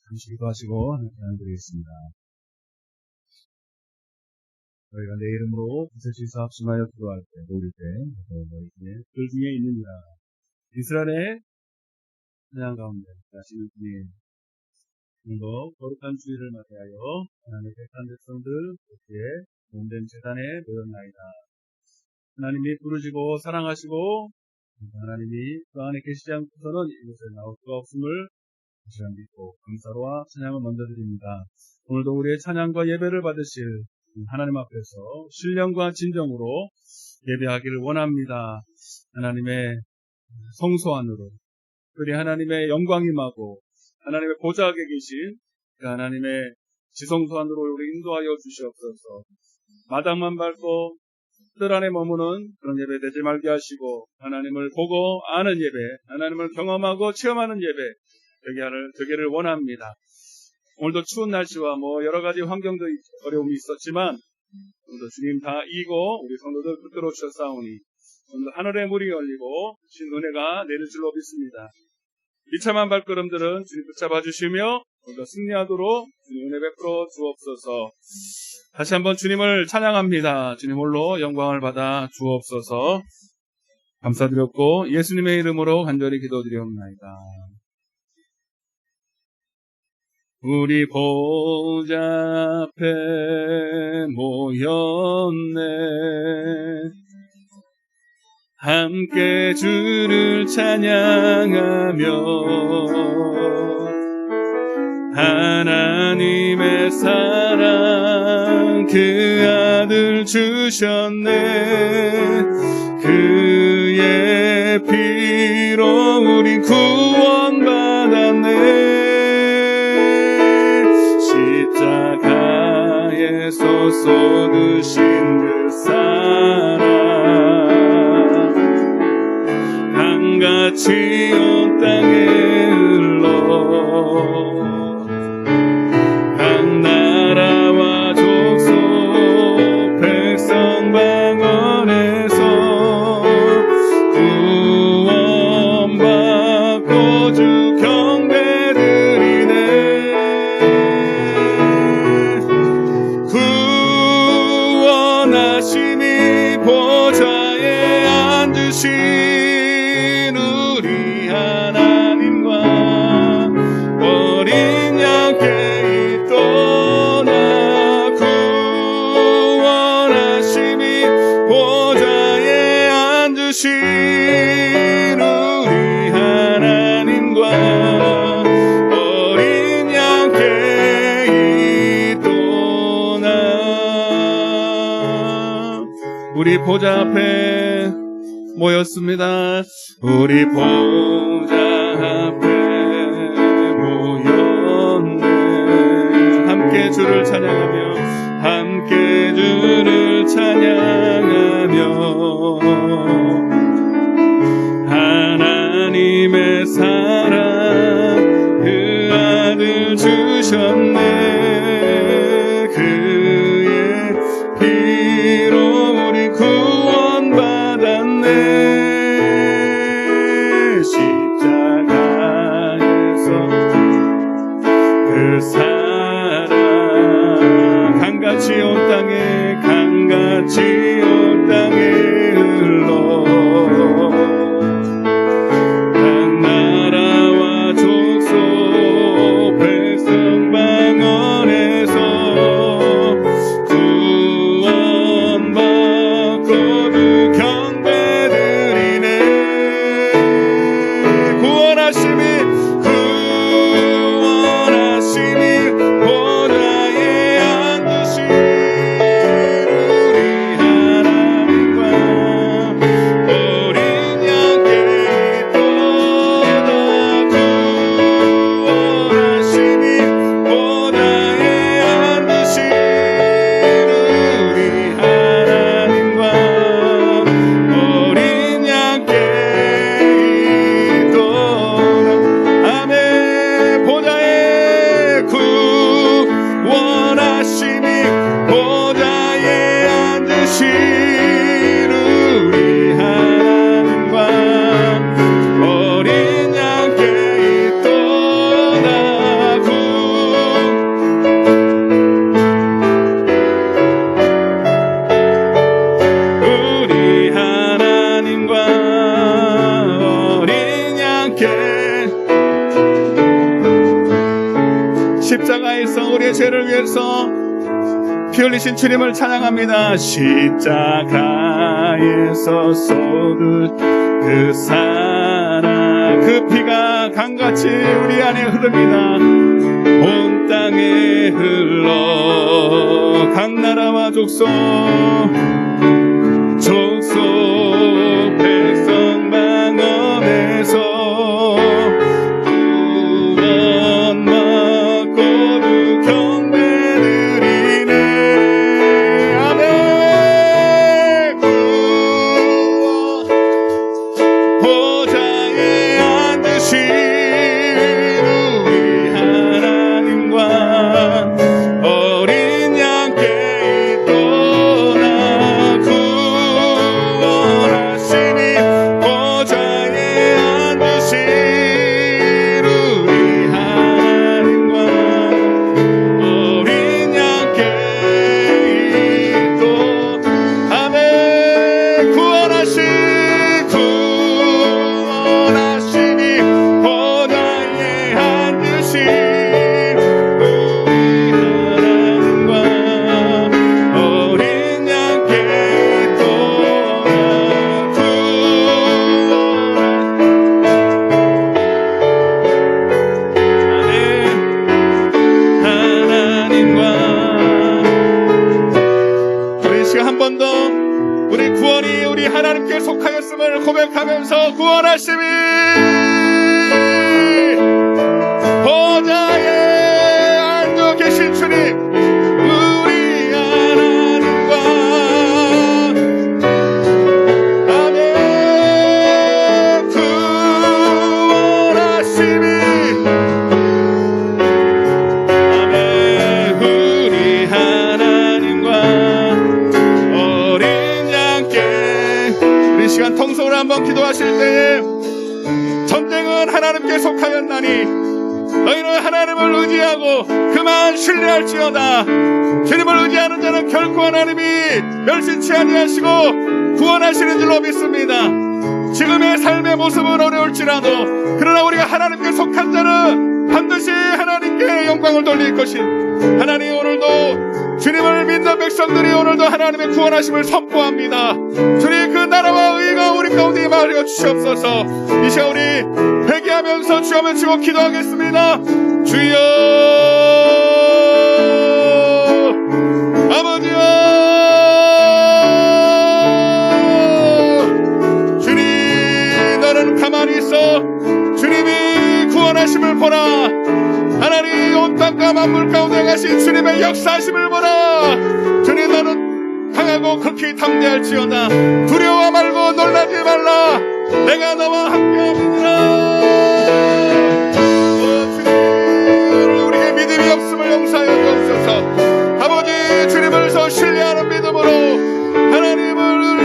잠시 기도하시고 기도드리겠습니다. 저희가 내 이름으로 부서지서 합심하여 기도할 때, 모일 때, 너희의 그 중에 있느니라. 이스라엘의 찬양 가운데 자신을 중에 더 거룩한 주의를 맞이하여 하나님의 택한 백성들 그에 몸된 재단에 모였나이다. 하나님이 부르시고 사랑하시고 하나님이 그 안에 계시지 않고서는 이곳에 나올 수가 없음을 시간 믿고 감사와 찬양을 먼저 드립니다. 오늘도 우리의 찬양과 예배를 받으실 하나님 앞에서 신령과 진정으로 예배하기를 원합니다. 하나님의 성소 안으로 그리 하나님의 영광이 임하고 하나님의 보좌에 계신 그 하나님의 지성소 안으로 우리 인도하여 주시옵소서. 마당만 밟고 뜰 안에 머무는 그런 예배 되지 말게 하시고 하나님을 보고 아는 예배, 하나님을 경험하고 체험하는 예배 되기를 원합니다. 오늘도 추운 날씨와 여러 가지 환경도 어려움이 있었지만 오늘도 주님 다 이기고 우리 성도들 붙들어 주셨사오니 오늘도 하늘에 물이 열리고 신 은혜가 내릴 줄로 믿습니다. 비참한 발걸음들은 주님 붙잡아 주시며 오늘도 승리하도록 주님 은혜 베풀어 주옵소서. 다시 한번 주님을 찬양합니다. 주님 홀로 영광을 받아 주옵소서. 감사드렸고 예수님의 이름으로 간절히 기도드리옵나이다. 우리 보좌 앞에 모였네. 함께 주를 찬양하며 하나님의 사랑 그 아들 주셨네. 그의 피로 우리 구원받았네. 십자가에서 쏟으신 그 사랑 강같이 온 땅에 흘러 각 나라와 족속 백성 방언에서 구원받고 주 경배드리네. 구원하심이 보좌에 앉으신 우리 하나님과 어린 양께 있도나. 우리 보좌 앞에 모였습니다. 우리 보좌 앞에 모였네. 함께 주를 찬양하며 함께 주를 찬양하며 하나님의 사랑 그 아들 주셨네. 그의 피로 우리 구원받았네. 십자가에서 그 사랑 강같이 온 땅에 강같이 온 땅에 흘러 보좌에 앉으신 우리 십자가에서 우리의 죄를 위해서 피 흘리신 주님을 찬양합니다. 십자가에서 쏟은 그 사랑, 그 피가 강같이 우리 안에 흐릅니다. 온 땅에 흘러 각 나라와 족속 백성 방언에서 구원 받고 두 경배드리네. 아멘. 보좌에 앉으신 우리 하나님과 어린 양께 떠나 구원하시니 보좌에 앉으신 우리 하나님과 어린 양께 또 아멘. 구원하시니 보좌에 앉으신 우리 하나님과 어린 양께 하나님과 우리 시간 한 번 더 우리 구원이 우리 하나님께 속하였음을 고백하면서 구원하심이 보좌에 앉아 계신 주님 우리 하나님과 아멘. 구원하심이 아멘. 우리 하나님과 어린 양께 우리 시간 통성으로 한번 기도하실 때에 전쟁은 하나님께 속하였나니 너희는 하나님을 의지하고 그만 신뢰할지어다. 주님을 의지하는 자는 결코 하나님이 멸시치 아니하시고 구원하시는 줄로 믿습니다. 지금의 삶의 모습은 어려울지라도 그러나 우리가 하나님께 속한 자는 반드시 하나님께 영광을 돌릴 것인 하나님, 오늘도 주님을 믿는 백성들이 오늘도 하나님의 구원하심을 선포합니다. 주님 그 나라와 의가 우리 가운데 임하여 주시옵소서. 이 시간 우리 회개하면서 주여 외치고 기도하겠습니다. 주여 아버지여 주님 너는 가만히 있어 주님이 구원하심을 보라. 하나님 온 땅과 만물 가운데 가신 주님의 역사하심을 보라. 주님 너는 강하고 극히 담대할지어다. 두려워 말고 놀라지 말라. 내가 너와 함께함이니라. 주님 우리의 믿음이 없음을 용서하여 주옵소서. 아버지 주님을 더 신뢰하는 믿음으로 하나님을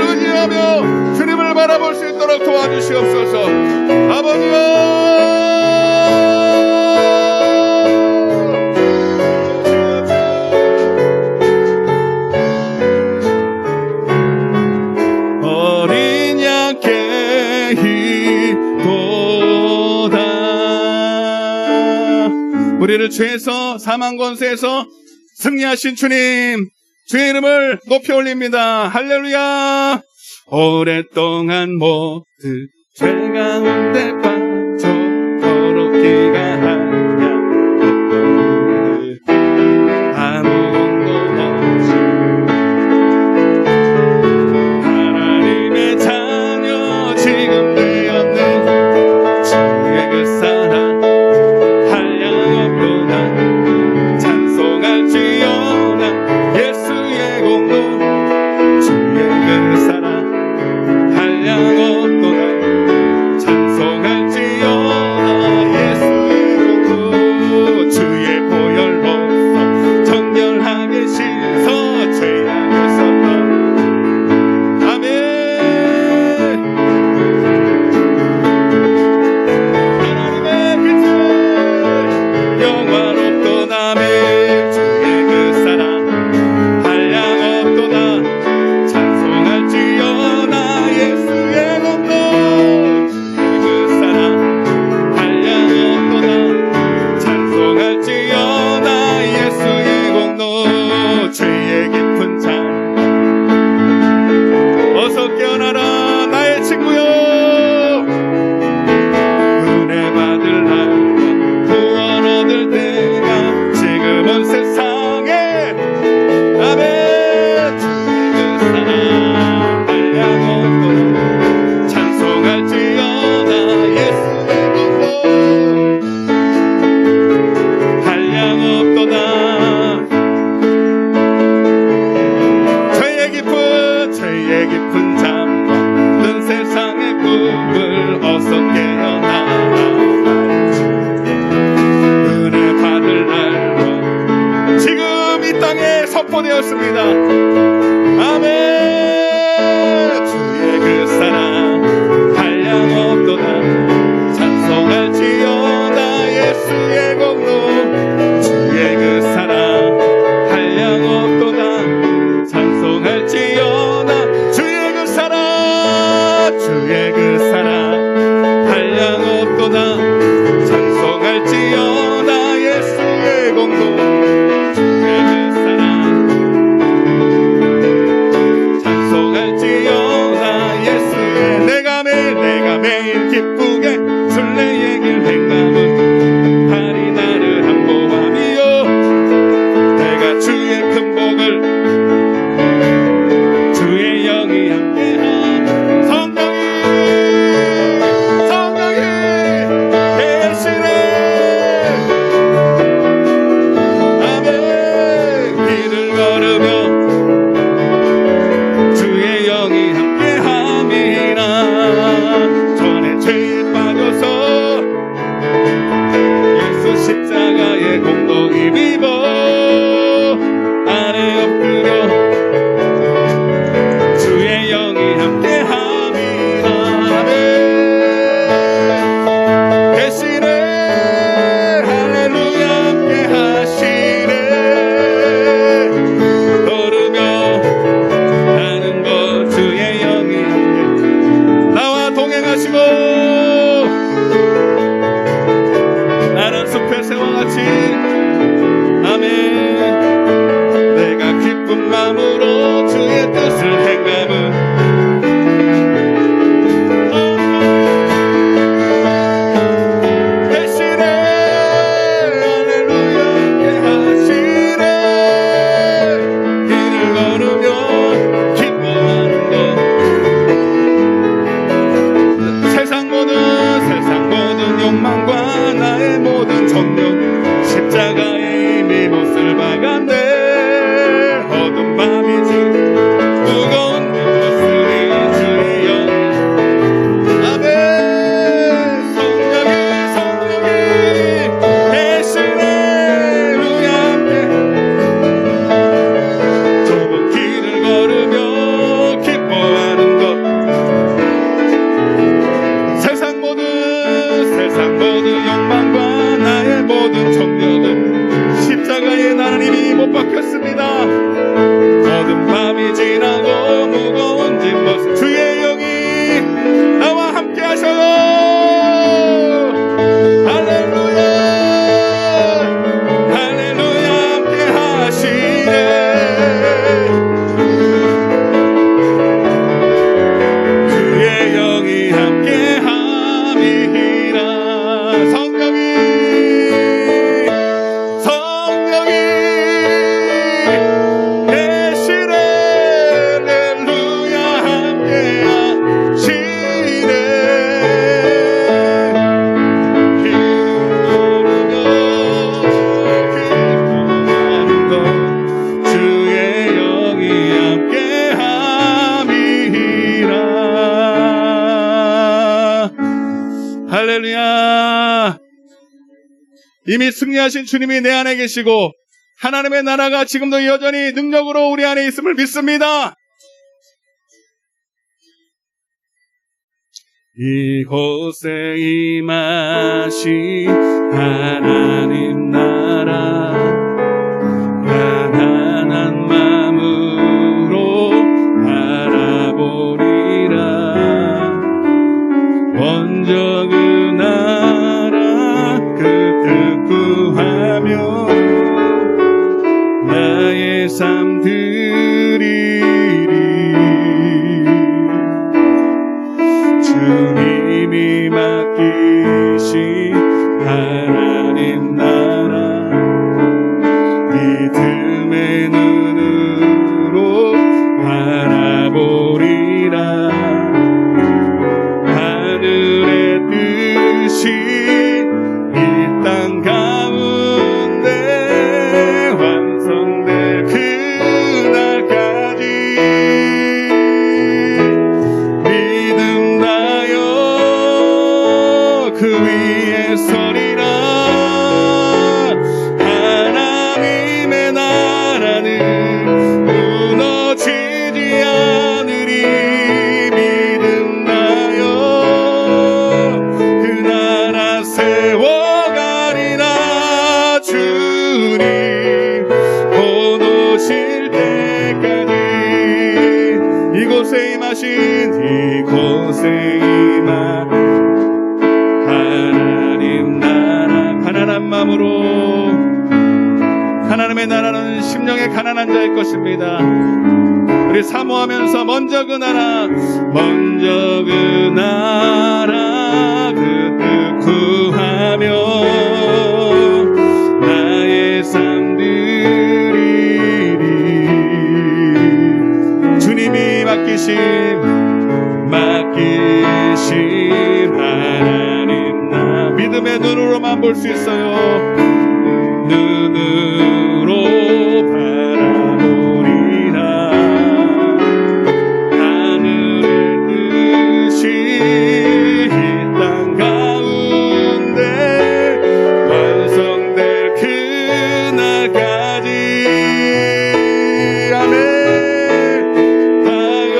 의지하며 주님을 바라볼 수 있도록 도와주시옵소서. 아버지여 우리를 죄에서 사망 권세에서 승리하신 주님 주의 이름을 높이 올립니다. 할렐루야. 오랫동안 모든 죄 가운데 빠져 더럽기가 하냐 아무 공도 없이 하나님의 자녀 지금 되었네. 주의 그 사랑 주의 그 사랑 한량없도다 찬송할 되었습니다. 아멘. 주의 그 사랑 한량 없도다. 찬송할지어다 예수의 공로. 주의 그 사랑 한량 없도다. 찬송할지어다 주의 그 사랑. 주의 그 사랑 한량 없도다. 찬송할지어다 예수의 공로. 주의 그 사랑 찬송할지어다 예수의. 내가 매일 기쁘게 순례의 길 행함은 달이 나를 함보함이요. 내가 주의 큰 복을 주의 영이 함께함. 성령이 계시네. 아멘. 길을 걸으며 주의 영이 함께함이라. 전에 죄에 빠져서 예수 십자가의 공로 입어 아래 엎드려 주의 영이 함께함이라. 아멘. 계시네. 할렐루야 함께하시네. 걸으며 가는 것 주의 영이 함께 나와 동행하시고 나는 숲의 새와 같이. 아멘. 내가 기쁜 마음으로 주의 뜻을 행함은 계시네. 할렐루야 함께하시네. 길을 걸으며 기뻐하는 것. 세상 모든 욕망과 나의 모든 정욕 십자가에 이미 못을 박았네. 어둠 밤이지 무거운 것들이 주의 영. 아멘. 성령이 계시네. 루야 함께 좁은 길을 걸으며 기뻐하는 것. 세상 모든 욕망과 나의 모든 정욕은 십자가에 나는 이미 못 박혔습니다. 어두운 밤이 지나고 무거운 짐벗은 주의 영이 나와 함께 하셔요. 할렐루야 할렐루야 함께 하시네. 주의 영이 함께 함이라. 성령이 계시네. 할렐루야 함께 하시네. 기도하며 기뻐하는 것 주의 영이 함께 함이라. 할렐루야. 이미 승리하신 주님이 내 안에 계시고 하나님의 나라가 지금도 여전히 능력으로 우리 안에 있음을 믿습니다. 이곳에 임하신 하나님 나라 가난한 마음으로 바라보리라. 먼저 그 나라 그 뜻 구하며 나의 삶 드리리. 주님이 맡기신 하나님 나라 거하신 이곳에 임하 하나님 나라 가난한 마음으로 하나님의 나라는 심령의 가난한 자의 것입니다. 우리 사모하면서 먼저 그 나라 그 뜻 구하며 나의 삶 드리리. 주님이 맡기신 하나님 나 믿음의 눈으로만 볼 수 있어요. 눈으로 바라보리라. 하늘의 뜻이 이 땅 가운데 완성될 그날까지 아멘. 하여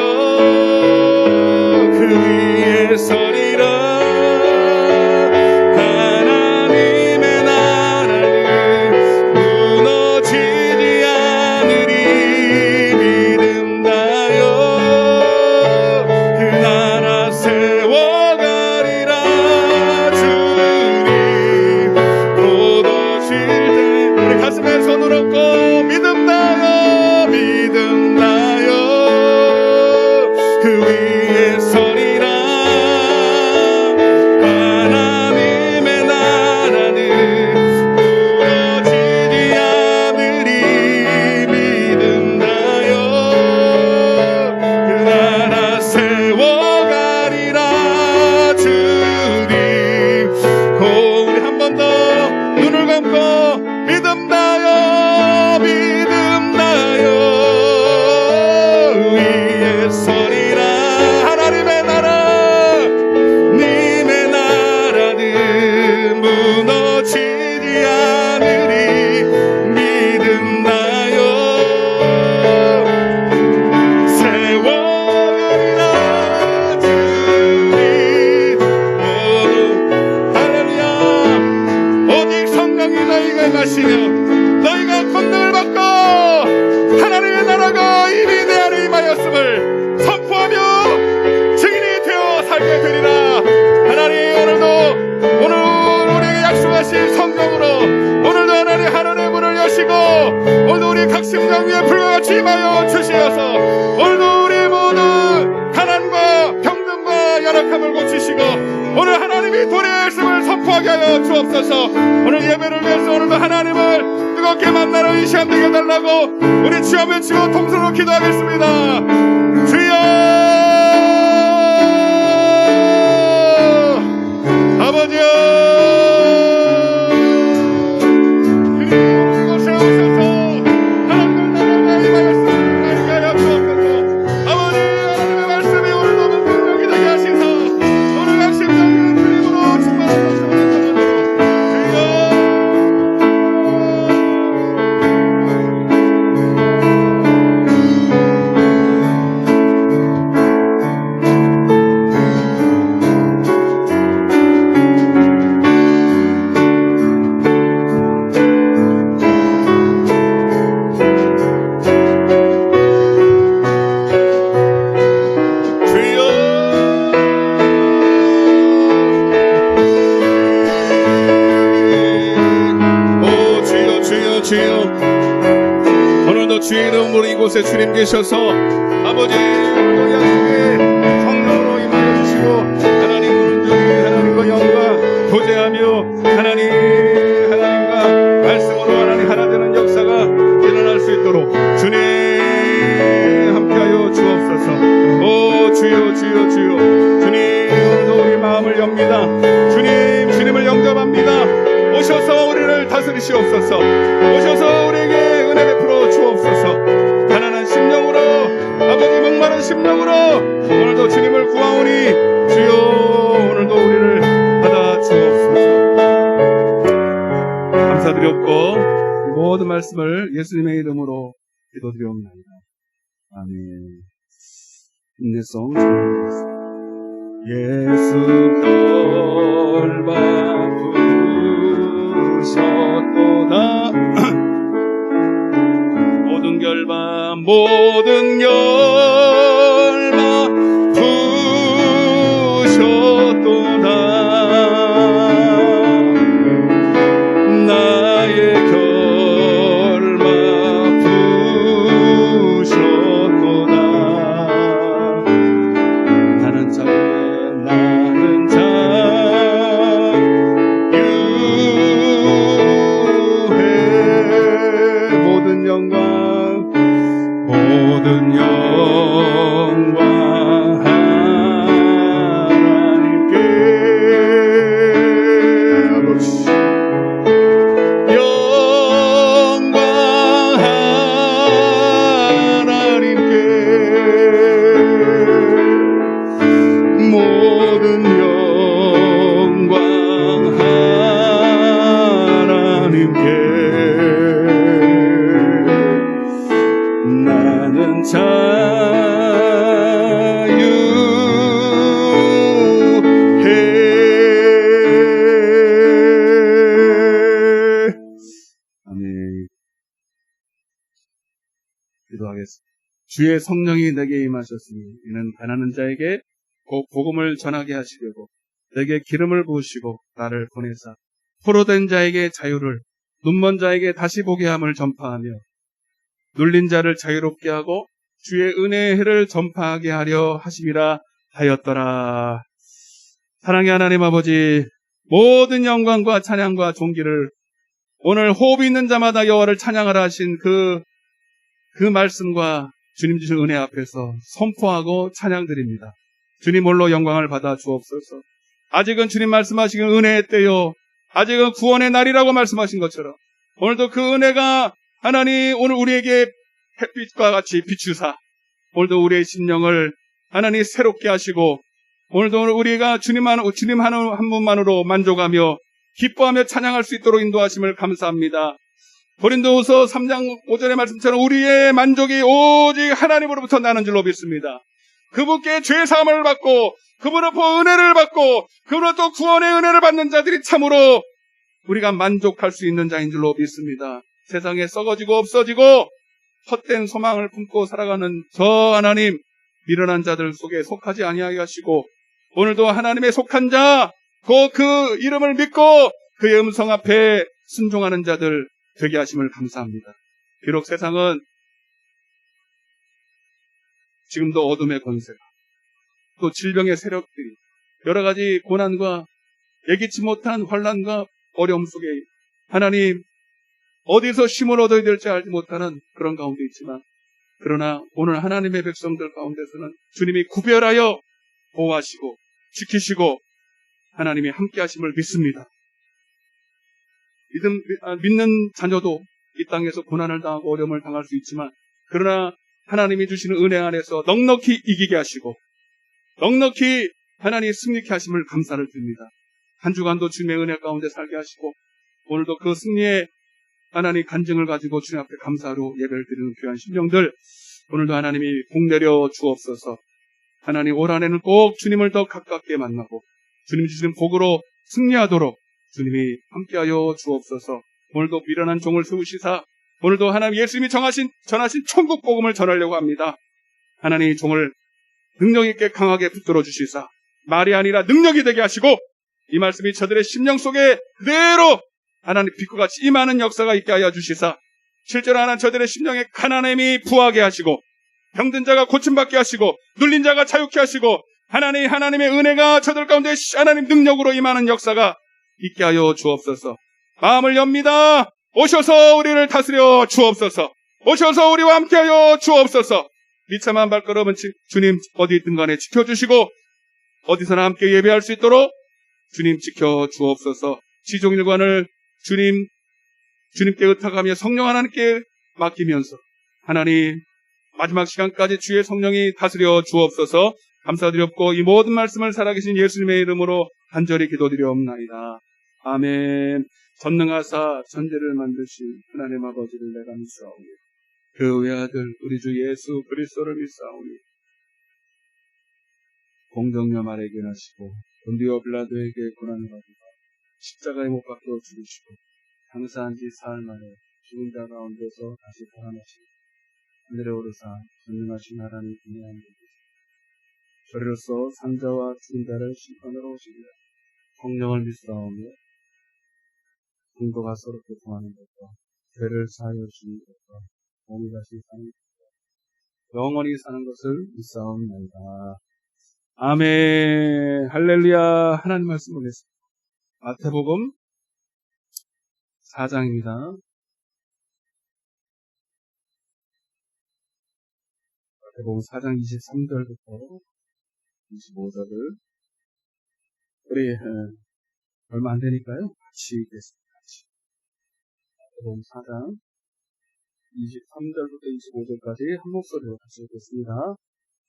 그 위에 서리라. 너희가 권능을 받고 하나님의 나라가 이미 내 안에 임하였음을 선포하며 증인이 되어 살게 되리라. 하나님 오늘 우리에게 약속하신 성령으로 오늘도 하나님의 문을 여시고 오늘도 우리 각 심령 위에 불같이 임하여 주시어서 오늘도 우리 모든 가난과 병든과 연약함을 고치시고 오늘 하나님이 도래하심을 선포하게 하여 주옵소서. 오늘 예배를 위해서 오늘도 하나님을 뜨겁게 만나는 이 시간 되게 해달라고 우리 주여 외치고 통성으로 기도하겠습니다. 주여 아버지여 주님 이곳에 오셔서 하나님의 나라가 임하였음을 알게 하여 주옵소서. 아버지 하나님의 말씀이 오늘도 능력이 되게 하시사 오늘 각 심령이 주님으로 충만하소서. 오늘도 주의 이름으로 이곳에 주님 계셔서 아버지 오늘도 약속의 성령으로 임하여 주시고 하나님 온전히 하나님과 영과 교제하며 하나님과 말씀으로 하나님 하나 되는 역사가 일어날 수 있도록 주님 함께하여 주옵소서. 오 주여 주님 오늘도 우리 마음을 엽니다. 주님을 영접합니다. 오셔서 우리를 다스리시옵소서. 오셔서 우리에게 은혜 베풀어 주옵소서. 가난한 심령으로 아버지 목마른 심령으로 오늘도 주님을 구하오니 주여 오늘도 우리를 받아 주옵소서. 감사드렸고 이 모든 말씀을 예수님의 이름으로 기도드리옵나이다. 아멘. 인내성 예수 결박 부르셨도다. 모든 결박 나는 자유해. 아멘. 기도하겠습니다. 주의 성령이 내게 임하셨으니 이는 가난한 자에게 곧 복음을 전하게 하시려고 내게 기름을 부으시고 나를 보내사 포로된 자에게 자유를, 눈먼 자에게 다시 보게 함을 전파하며 눌린 자를 자유롭게 하고 주의 은혜의 해를 전파하게 하려 하심이라 하였더라. 사랑의 하나님 아버지, 모든 영광과 찬양과 존귀를 오늘 호흡 있는 자마다 여호와를 찬양하라 하신 그 말씀과 주님 주신 은혜 앞에서 선포하고 찬양드립니다. 주님 홀로 영광을 받아 주옵소서. 아직은 주님 말씀하시는 은혜의 때요, 아직은 구원의 날이라고 말씀하신 것처럼 오늘도 그 은혜가 하나님 오늘 우리에게 햇빛과 같이 비추사 오늘도 우리의 심령을 하나님 새롭게 하시고 오늘도 우리가 주님 한 분만으로 만족하며 기뻐하며 찬양할 수 있도록 인도하심을 감사합니다. 고린도후서 3장 5절의 말씀처럼 우리의 만족이 오직 하나님으로부터 나는 줄로 믿습니다. 그분께 죄사함을 받고 그분으로부터 은혜를 받고 그분으로부터 구원의 은혜를 받는 자들이 참으로 우리가 만족할 수 있는 자인 줄로 믿습니다. 세상에 썩어지고 없어지고 헛된 소망을 품고 살아가는 저 하나님, 미련한 자들 속에 속하지 아니하게 하시고 오늘도 하나님의 속한 자, 그 이름을 믿고 그의 음성 앞에 순종하는 자들 되게 하심을 감사합니다. 비록 세상은 지금도 어둠의 권세가 또 질병의 세력들이 여러 가지 고난과 예기치 못한 환난과 어려움 속에 하나님 어디서 쉼을 얻어야 될지 알지 못하는 그런 가운데 있지만 그러나 오늘 하나님의 백성들 가운데서는 주님이 구별하여 보호하시고 지키시고 하나님이 함께 하심을 믿습니다. 믿는 자녀도 이 땅에서 고난을 당하고 어려움을 당할 수 있지만 그러나 하나님이 주시는 은혜 안에서 넉넉히 이기게 하시고 넉넉히 하나님 승리케 하심을 감사를 드립니다. 한 주간도 주님의 은혜 가운데 살게 하시고 오늘도 그 승리의 하나님 간증을 가지고 주님 앞에 감사로 예배를 드리는 귀한 심령들 오늘도 하나님이 복 내려 주옵소서. 하나님 올 한해는 꼭 주님을 더 가깝게 만나고 주님 주시는 복으로 승리하도록 주님이 함께하여 주옵소서. 오늘도 미련한 종을 세우시사 오늘도 하나님 예수님이 전하신 천국 복음을 전하려고 합니다. 하나님 종을 능력 있게 강하게 붙들어 주시사 말이 아니라 능력이 되게 하시고 이 말씀이 저들의 심령 속에 그대로 하나님 빛과 같이 임하는 역사가 있게 하여 주시사 실제로 하나님 저들의 심령에 가난함이 부하게 하시고 병든 자가 고침받게 하시고 눌린 자가 자유케 하시고 하나님의 은혜가 저들 가운데 하나님 능력으로 임하는 역사가 있게 하여 주옵소서. 마음을 엽니다. 오셔서 우리를 다스려 주옵소서. 오셔서 우리와 함께하여 주옵소서. 비참한 발걸음은 주님 어디 있든 간에 지켜주시고 어디서나 함께 예배할 수 있도록 주님 지켜 주옵소서. 시종일관을 주님께 의탁하며 성령 하나님께 맡기면서 하나님 마지막 시간까지 주의 성령이 다스려 주옵소서. 감사드렸고 이 모든 말씀을 살아계신 예수님의 이름으로 간절히 기도드리옵나이다. 아멘. 전능하사 천지를 만드신 하나님 아버지를 내가 믿사오니 그 외아들 우리 주 예수 그리스도를 믿사오니 공정녀 말에게 나시고 본디오 빌라도에게 고난을 받으사 십자가에 못 박혀 죽으시고 장사한 지 사흘 만에 죽은 자 가운데서 다시 살아나시고 하늘에 오르사 전능하신 하나님 분에 앉으시고 저리로서 산자와 죽은 자를 심판하러 오시리라. 성령을 믿사오며 성도가 서로 교통하는 것과 죄를 사하여 주는 것과 몸이 다시 사는 것과 영원히 사는 것을 믿사옵나이다. 아멘. 할렐루야. 하나님 말씀 보겠습니다. 마태복음 4장입니다. 마태복음 4장 23절부터 25절을 우리 얼마 안 되니까요. 같이 읽겠습니다. 마태복음 4장 23절부터 25절까지 한 목소리로 같이 읽겠습니다.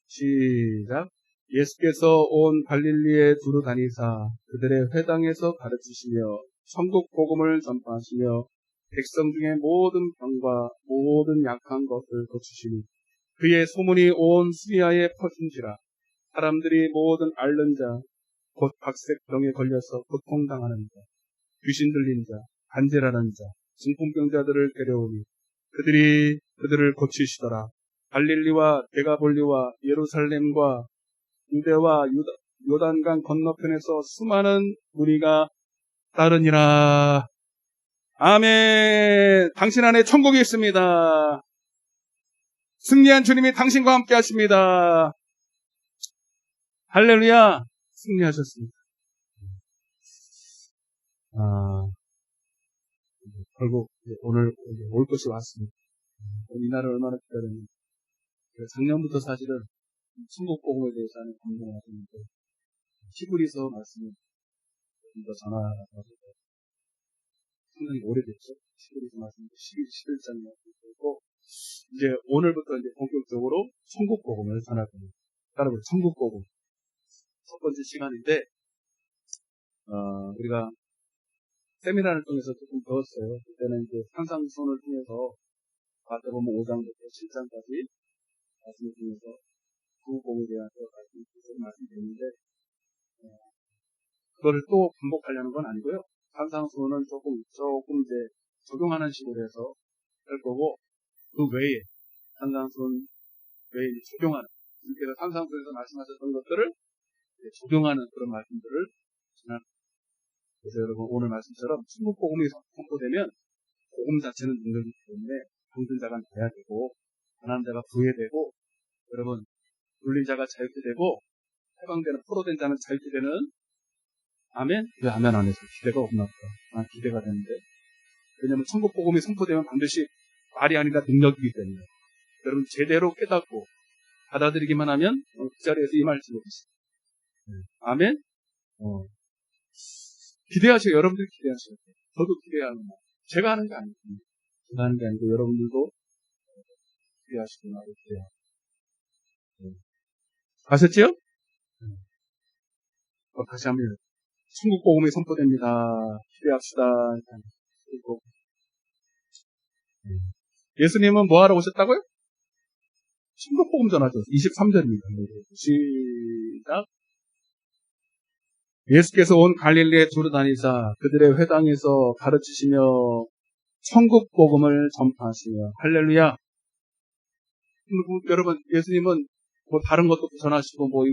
시작. 예수께서 온 갈릴리에 두루 다니사 그들의 회당에서 가르치시며 천국 복음을 전파하시며 백성 중에 모든 병과 모든 약한 것을 고치시니 그의 소문이 온 수리아에 퍼진지라. 사람들이 모든 앓는 자, 곧 박색병에 걸려서 고통당하는 자, 귀신 들린 자, 간질하는 자, 중풍병자들을 데려오니 그들이 그들을 고치시더라. 갈릴리와 데가볼리와 예루살렘과 유대와 요단강 건너편에서 수많은 무리가 따르니라. 아멘. 당신 안에 천국이 있습니다. 승리한 주님이 당신과 함께 하십니다. 할렐루야. 승리하셨습니다. 결국 오늘 올 것이 왔습니다. 이 날을 얼마나 기다렸는지. 작년부터 사실은 천국 복음에 대해서 하는 감동을 하셨는데 히브리서 말씀을 좀 더 전하라고 상당히 오래됐죠. 히브리서 말씀 11장 말씀이고 이제 오늘부터 이제 본격적으로 천국 복음을 전할 겁니다. 따라서 천국 복음 첫 번째 시간인데 우리가 세미나를 통해서 조금 배웠어요. 그때는 이제 상상선을 통해서 마태복음 5장부터 7장까지 말씀을 통해서 천국 복음에 대해서 말씀드렸는데 그거를 또 반복하려는 건 아니고요. 상상선은 조금 이제 적용하는 식으로 해서 할 거고 그 외에 상상선 외에 적용하는 주님께서 상상선에서 말씀하셨던 것들을 적용하는 그런 말씀들을 전할. 그래서 여러분 오늘 말씀처럼 천국 복음이 선포되면 복음 자체는 능력이기 때문에 병든 자가 나야 되고 가난한 자가 부해되고 여러분 눌린 자가 자유케 되고 해방되는 포로된 자는 자유케 되는 아멘? 왜 아멘 안 해서 기대가 없나 보다. 기대가 되는데 왜냐하면 천국 복음이 선포되면 반드시 말이 아니라 능력이기 때문에 여러분 제대로 깨닫고 받아들이기만 하면 그 자리에서 임할 수 있어요. 아멘? 기대하셔요. 여러분들 기대하셔요. 저도 기대하는 거. 제가 하는 게 아니고 제가 하는 게 아니고 여러분들도 기대하시고 나도 기대하고. 아셨죠? 다시 한번 천국 복음이 선포됩니다. 기대합시다. 그리고 예수님은 뭐 하러 오셨다고요? 천국 복음 전하죠. 23절입니다. 시작. 예수께서 온 갈릴리에 두루 다니사 그들의 회당에서 가르치시며 천국 복음을 전파하시며 할렐루야. 여러분 예수님은 뭐 다른 것도 전하시고 뭐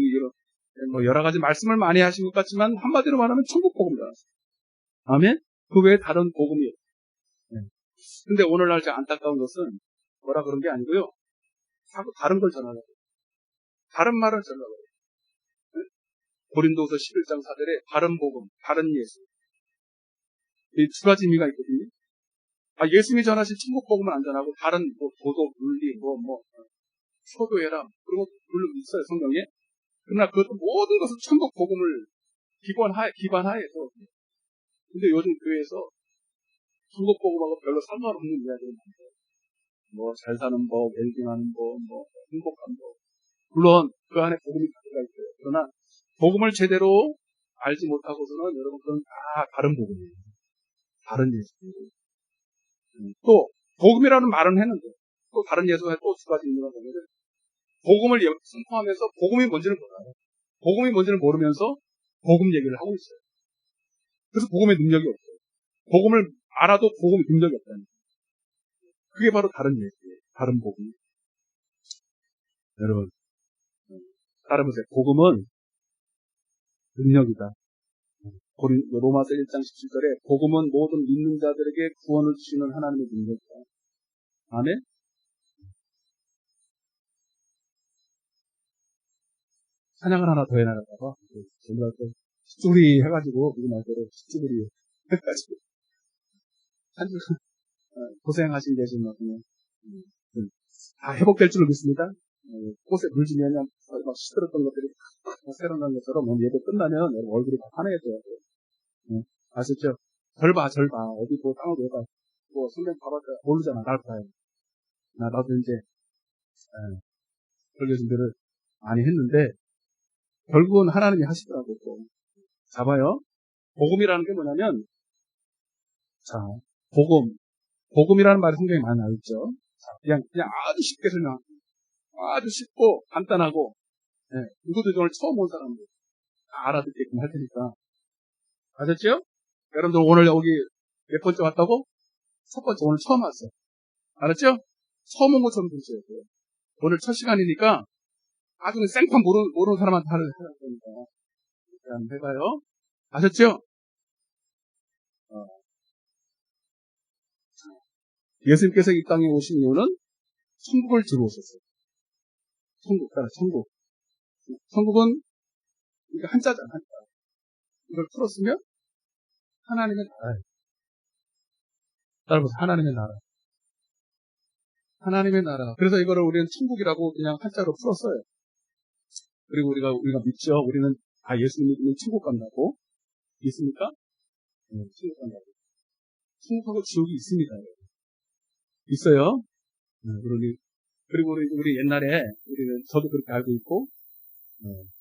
여러 가지 말씀을 많이 하신 것 같지만 한마디로 말하면 천국 복음 전하셨어요. 아멘. 그 외에 다른 복음이에요. 근데 오늘날 제 안타까운 것은 뭐라 그런 게 아니고요. 자꾸 다른 걸 전하려고 해요. 다른 말을 전하려고 해요. 고린도서 11장 4절에 다른 복음, 다른 예수. 이 두 가지 의미가 있거든요. 예수님이 전하신 천국 복음은 안 전하고 다른 도덕, 윤리, 효도해라. 그런 것도 물론 있어요, 성경에. 그러나 그것도 모든 것은 천국 복음을 기반하에서. 근데 요즘 교회에서 천국 복음하고 별로 상관없는 이야기를 많아요. 잘 사는 법, 웰빙하는 법, 행복한 법. 물론 그 안에 복음이 가득가 있어요. 그러나 복음을 제대로 알지 못하고서는 여러분 그건 다 다른 복음이에요. 다른 예수예요. 또 복음이라는 말은 했는데 또 다른 예수가 또 두 가지 있는 거 보면 복음을 선포하면서 복음이 뭔지를 몰라요. 복음이 뭔지를 모르면서 복음 얘기를 하고 있어요. 그래서 복음의 능력이 없어요. 복음을 알아도 복음의 능력이 없다는 거예요. 그게 바로 다른 예수예요. 다른 복음. 여러분 따라보세요. 복음은 능력이다. 로마서 1장 17절에 복음은 모든 믿는 자들에게 구원을 주시는 하나님의 능력이다. 아멘? 찬양을 하나 더 해나갈까봐 제가 또 숫줄이 해가지고 우리 말대로 숫줄이 해가지고 고생하신 계신 분은 다 회복될 줄로 믿습니다. 꽃에 물지면 막 시들었던 것들이 다 새어난 것처럼 예배 끝나면 얼굴이 다 환해져야 돼요. 아셨죠? 절 봐. 어디 땅을 왜 봐. 성경 봐봤자 모르잖아. 날 봐요. 나도 이제 설교 준비를 많이 했는데 결국은 하나님이 하시더라고요. 자 봐요. 복음이라는 게 뭐냐면 복음 복음이라는 말이 성경에 많이 나와있죠. 그냥 아주 쉽게 설명합니다. 아주 쉽고 간단하고, 누구도 오늘 처음 온 사람들 다 알아듣게끔 할 테니까. 아셨죠? 여러분들 오늘 여기 몇 번째 왔다고? 첫 번째, 오늘 처음 왔어. 알았죠? 처음 온 것처럼 들으셔야 돼요. 오늘 첫 시간이니까 아주 생판 모르는 사람한테 하는 거니까. 이렇게 한번 해봐요. 아셨죠? 예수님께서 이 땅에 오신 이유는 천국을 들어오셨어요. 천국. 천국은 이게 한자잖아, 한자. 이걸 풀었으면 하나님의 나라예요. 따라보세요. 하나님의 나라. 하나님의 나라. 그래서 이거를 우리는 천국이라고 그냥 한자로 풀었어요. 그리고 우리가 믿죠. 우리는 예수님 믿으면 천국 간다고. 믿습니까? 천국 간다고. 천국하고 지옥이 있습니다. 있어요. 그리고 우리 옛날에 저도 그렇게 알고 있고,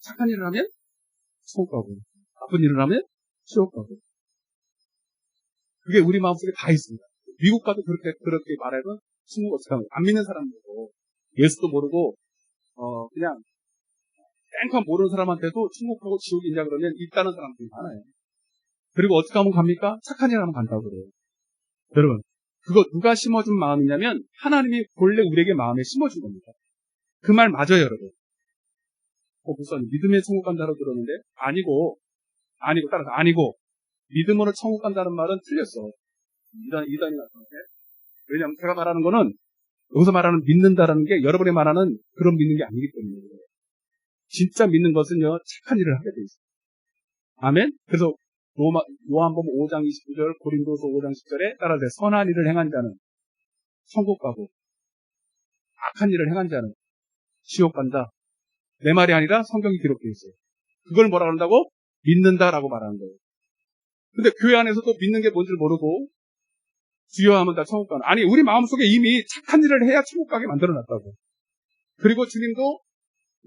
착한 일을 하면 천국 가고, 나쁜 일을 하면 지옥 가고. 그게 우리 마음속에 다 있습니다. 미국 가도 그렇게 말해도 천국 어떻게 하면 안 믿는 사람들도 예수도 모르고 그냥 땡컨 모르는 사람한테도 천국하고 지옥이 있냐 그러면 있다는 사람들이 많아요. 그리고 어떻게 하면 갑니까? 착한 일 하면 간다고 그래요. 여러분, 그거 누가 심어준 마음이냐면 하나님이 본래 우리에게 마음에 심어준 겁니다. 그 말 맞아요, 여러분. 우선 믿음의 천국 간다고 들었는데 아니고 따라서 아니고 믿음으로 천국 간다는 말은 틀렸어. 이단이 나타났네. 왜냐하면 제가 말하는 거는 여기서 말하는 믿는다라는 게 여러분이 말하는 그런 믿는 게 아니기 때문에 진짜 믿는 것은요 착한 일을 하게 돼 있어요. 아멘. 그래서 요한복음 5장 29절, 고린도서 5장 10절에 따라서 선한 일을 행한 자는 천국 가고 악한 일을 행한 자는 지옥 간다. 내 말이 아니라 성경이 기록되어 있어요. 그걸 뭐라 그런다고? 믿는다라고 말하는 거예요. 근데 교회 안에서도 믿는 게 뭔지를 모르고 주여 하면 다 천국 가는. 아니 우리 마음속에 이미 착한 일을 해야 천국 가게 만들어놨다고. 그리고 주님도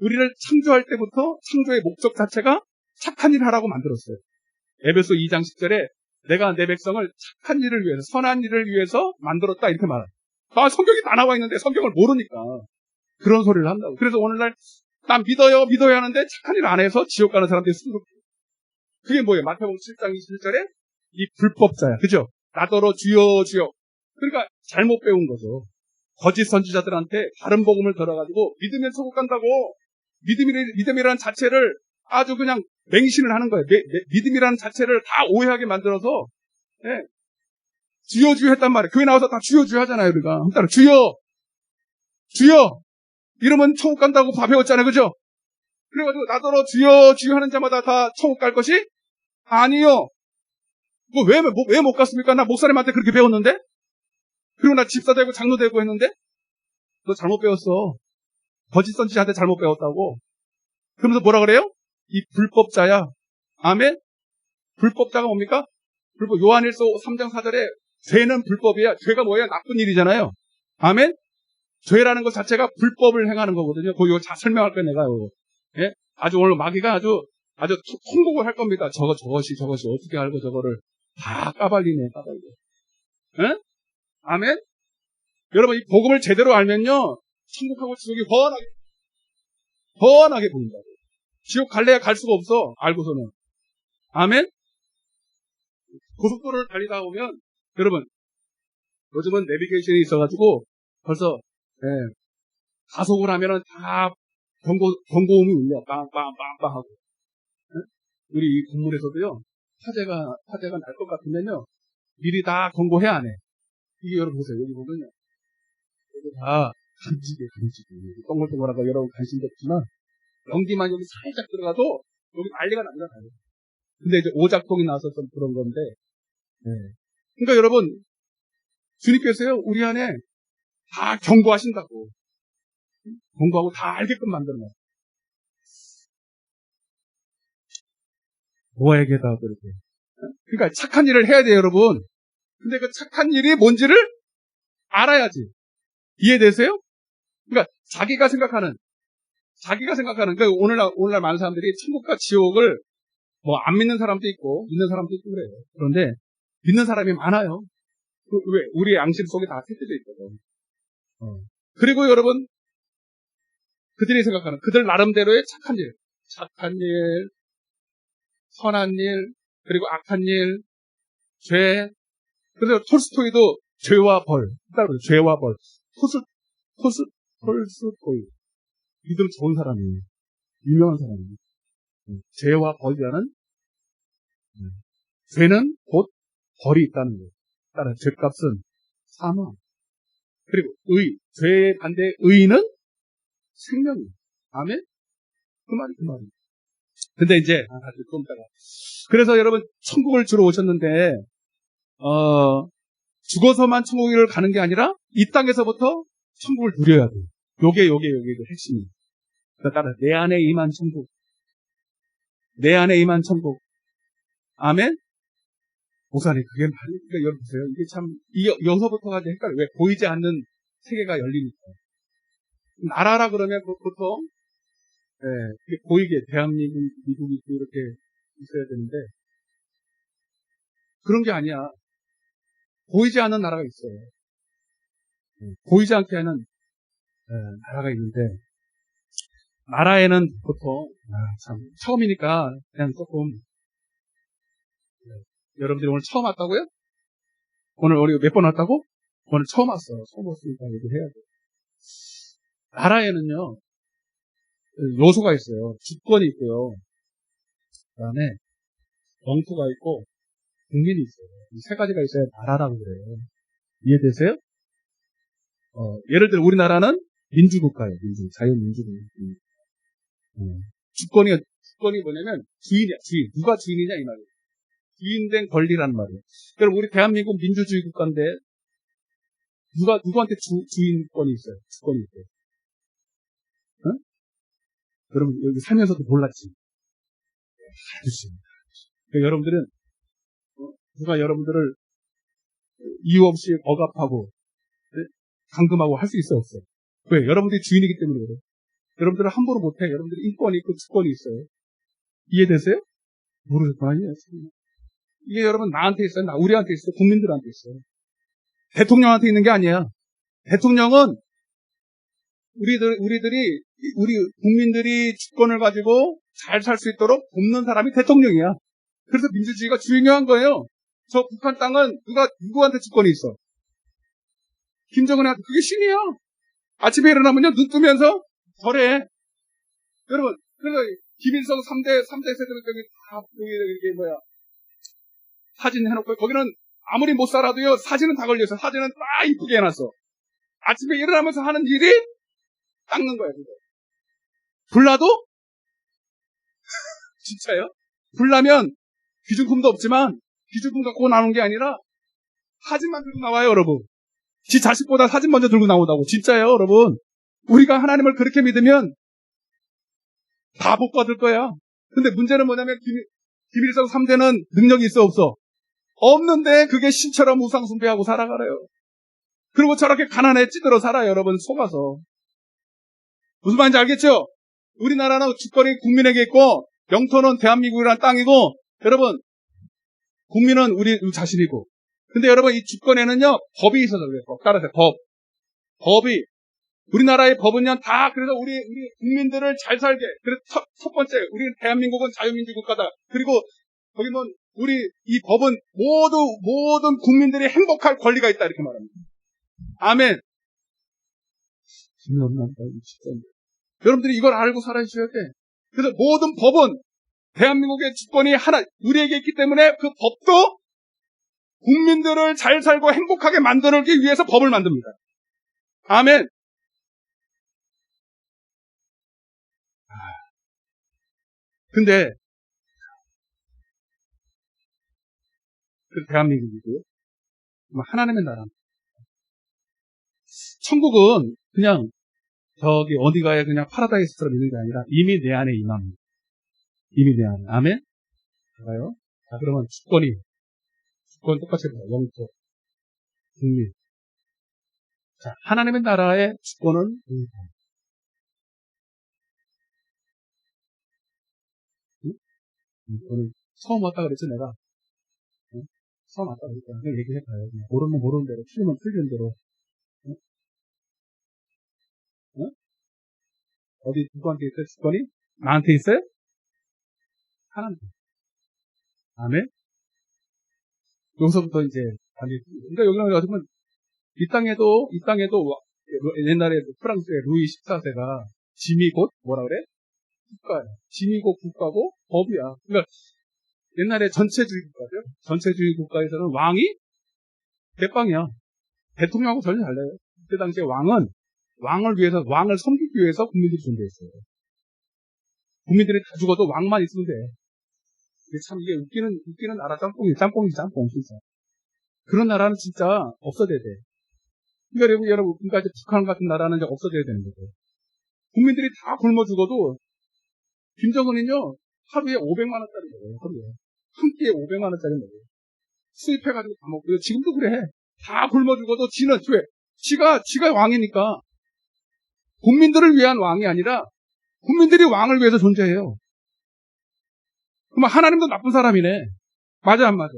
우리를 창조할 때부터 창조의 목적 자체가 착한 일을 하라고 만들었어요. 에베소 2장 10절에 내가 내 백성을 착한 일을 위해서 선한 일을 위해서 만들었다 이렇게 말해요. 성경이 다 나와 있는데 성경을 모르니까 그런 소리를 한다고. 그래서 오늘날 난 믿어요 하는데 착한 일 안 해서 지옥 가는 사람들이 수두룩해요. 그게 뭐예요? 마태복음 7장 21절에 이 불법자야. 그죠? 나더러 주여 주여. 그러니까 잘못 배운 거죠. 거짓 선지자들한테 다른 복음을 들어가지고 믿으면 천국 간다고 믿음이라는 자체를 아주 그냥 맹신을 하는 거예요. 믿음이라는 자체를 다 오해하게 만들어서 주여 주여 했단 말이에요. 교회 나와서 다 주여 주여 하잖아요. 우리가 따라 주여 주여 이러면 천국 간다고 다 배웠잖아요. 그죠? 그래가지고 나더러 주여 주여 하는 자마다 다 천국 갈 것이 아니요. 왜 못 갔습니까? 나 목사님한테 그렇게 배웠는데? 그리고 나 집사 되고 장로 되고 했는데? 너 잘못 배웠어. 거짓 선지자한테 잘못 배웠다고. 그러면서 뭐라 그래요? 이 불법자야. 아멘? 불법자가 뭡니까? 요한일서 3장 4절에 죄는 불법이야. 죄가 뭐예요? 나쁜 일이잖아요. 아멘? 죄라는 것 자체가 불법을 행하는 거거든요. 그거 다 설명할 거예요, 내가. 예? 아주 오늘 마귀가 아주 통곡을 할 겁니다. 저것이 어떻게 알고 저거를 다 까발리네. 예? 아멘? 여러분, 이 복음을 제대로 알면요, 천국하고 지옥이 훤하게 보인다고. 지옥 갈래야 갈 수가 없어, 알고서는. 아멘? 고속도로를 달리다 보면, 여러분, 요즘은 내비게이션이 있어가지고, 벌써, 가속을 하면은 다 경고음이 울려. 빵빵빵빵 하고. 우리 이 건물에서도요, 화재가 날 것 같으면요, 미리 다 경고해야 안 해. 이게 여러분 보세요. 여기 보면요. 여기 다 간직이에요. 동글동글하고 여러분 관심도 없지만, 연기만 여기 살짝 들어가도 여기 난리가 나잖아요. 근데 이제 오작동이 나서 좀 그런 건데, 그러니까 여러분, 주님께서요, 우리 안에 다 경고하신다고. 경고하고 다 알게끔 만들어놔요. 뭐에게다 그렇게. 그러니까 착한 일을 해야 돼요, 여러분. 근데 그 착한 일이 뭔지를 알아야지. 이해되세요? 그러니까 자기가 생각하는, 그러니까 오늘날 많은 사람들이 천국과 지옥을 뭐 안 믿는 사람도 있고, 믿는 사람도 있고 그래요. 그런데 믿는 사람이 많아요. 왜? 우리의 양심 속에 다 새겨져 있거든. 그리고 여러분, 그들이 생각하는, 그들 나름대로의 착한 일, 선한 일, 그리고 악한 일, 죄. 그래서 톨스토이도 죄와 벌. 따로 죄와 벌. 톨스토이. 이들 좋은 사람이에요. 유명한 사람이에요. 죄와 벌이라는, 죄는 곧 벌이 있다는 거예요. 따라 죄값은 사망. 그리고 죄의 반대 의는 생명이에요. 아멘? 그 말이. 근데 이제, 다시 좀 이따가. 그래서 여러분, 천국을 주러 오셨는데, 죽어서만 천국을 가는 게 아니라, 이 땅에서부터 천국을 누려야 돼요. 요게 핵심이에요. 따라, 내 안에 임한 천국. 내 안에 임한 천국. 아멘? 목사님, 그게 말이니까 여러분 보세요. 이게 참, 여기서부터가 이제 헷갈려요. 왜? 보이지 않는 세계가 열리니까. 나라라 그러면 보통, 그게 보이게, 대한민국, 미국이 이렇게 있어야 되는데, 그런 게 아니야. 보이지 않는 나라가 있어요. 보이지 않게 하는, 나라가 있는데, 나라에는 보통, 참, 처음이니까, 그냥 조금, 여러분들이 오늘 처음 왔다고요? 오늘 우리 몇 번 왔다고? 오늘 처음 왔어. 처음 왔으니까 얘기해야 돼. 나라에는요, 요소가 있어요. 주권이 있고요. 그 다음에, 영토가 있고, 국민이 있어요. 이 세 가지가 있어야 나라라고 그래요. 이해되세요? 예를 들어 우리나라는 민주국가예요. 자유민주국가. 주권이 뭐냐면 주인이야. 주인. 누가 주인이냐 이 말이에요. 주인된 권리라는 말이에요. 그럼 우리 대한민국 민주주의 국가인데 누구한테 주인권이 있어요. 주권이 있어요. 응? 여러분 여기 살면서도 몰랐지. 알지. 그러니까 여러분들은 누가 여러분들을 이유 없이 억압하고 감금하고 할 수 있어 없어? 왜? 여러분들이 주인이기 때문에 그래요. 여러분들은 함부로 못해. 여러분들이 인권이 있고 주권이 있어요. 이해되세요? 모르겠구나. 이게 여러분 나한테 있어요. 우리한테 있어요. 국민들한테 있어요. 대통령한테 있는 게 아니야. 대통령은 우리 국민들이 주권을 가지고 잘 살 수 있도록 돕는 사람이 대통령이야. 그래서 민주주의가 중요한 거예요. 저 북한 땅은 누구한테 주권이 있어? 김정은한테. 그게 신이야. 아침에 일어나면요, 눈 뜨면서 절해. 여러분, 그래서 김일성 3대 세대들 이게 사진 해놓고, 거기는 아무리 못 살아도요, 사진은 다 걸려있어. 사진은 딱 이쁘게 해놨어. 아침에 일어나면서 하는 일이 닦는 거야, 그거. 불나도? 진짜요? 불나면 기준품도 없지만, 기준품 갖고 나오는 게 아니라, 사진만 들고 나와요, 여러분. 지 자식보다 사진 먼저 들고 나온다고. 진짜요, 여러분. 우리가 하나님을 그렇게 믿으면, 다 복 받을 거야. 근데 문제는 뭐냐면, 김일성 3대는 능력이 있어, 없어? 없는데, 그게 신처럼 우상숭배하고 살아가래요. 그리고 저렇게 가난에 찌들어 살아요, 여러분, 속아서. 무슨 말인지 알겠죠? 우리나라는 주권이 국민에게 있고, 영토는 대한민국이라는 땅이고, 여러분, 국민은 우리 자신이고. 근데 여러분, 이 주권에는요, 법이 있어서 그래요. 따라서 법이. 우리나라의 법은요, 다, 그래서 우리 국민들을 잘 살게. 그래서 첫 번째, 우리 대한민국은 자유민주 국가다. 그리고, 거기 이 법은 모든 국민들이 행복할 권리가 있다. 이렇게 말합니다. 아멘. 여러분들이 이걸 알고 살아주셔야 돼. 그래서 모든 법은 대한민국의 주권이 우리에게 있기 때문에 그 법도 국민들을 잘 살고 행복하게 만들기 위해서 법을 만듭니다. 아멘. 근데 그 대한민국이고요. 하나님의 나라. 천국은 그냥 저기 어디가에 그냥 파라다이스처럼 있는 게 아니라 이미 내 안에 임합니다. 이미 내 안에. 아멘? 봐요. 자, 그러면 주권 똑같이 해봐요. 영토, 국민. 자, 하나님의 나라의 주권은 오늘 처음 왔다 그랬죠, 내가. 처음 아까 그러니까 그냥 얘기해봐요. 모르면 모르는 대로, 틀리면 틀리는 대로. 응? 응? 어디 누구한테 있어요? 주권이? 나한테 있어요? 하나님. 아멘? 여기서부터 이제 그러니까 여기는 어떻게 보면 이 땅에도 옛날에 프랑스의 루이 14세가 짐이 곧 뭐라 그래? 국가야. 짐이 곧 국가고 법이야. 그러니까 옛날에 전체주의 국가죠. 전체주의 국가에서는 왕이 대빵이야. 대통령하고 전혀 달라요. 그때 당시에 왕을 섬기기 위해서 국민들이 존재했어요. 국민들이 다 죽어도 왕만 있으면 돼. 이게 웃기는 나라 짬뽕이 짬뽕, 진짜. 그런 나라는 진짜 없어져야 돼. 그러니까 여러분, 그러니까 이제 북한 같은 나라는 이제 없어져야 되는 거죠. 국민들이 다 굶어 죽어도, 김정은은요, 하루에 500만원짜리 먹어요, 하루에. 한 끼에 500만원짜리 먹어요. 수입해가지고 다 먹고, 지금도 그래. 다 굶어 죽어도 왜? 지가 왕이니까. 국민들을 위한 왕이 아니라, 국민들이 왕을 위해서 존재해요. 그럼 하나님도 나쁜 사람이네. 맞아, 안 맞아?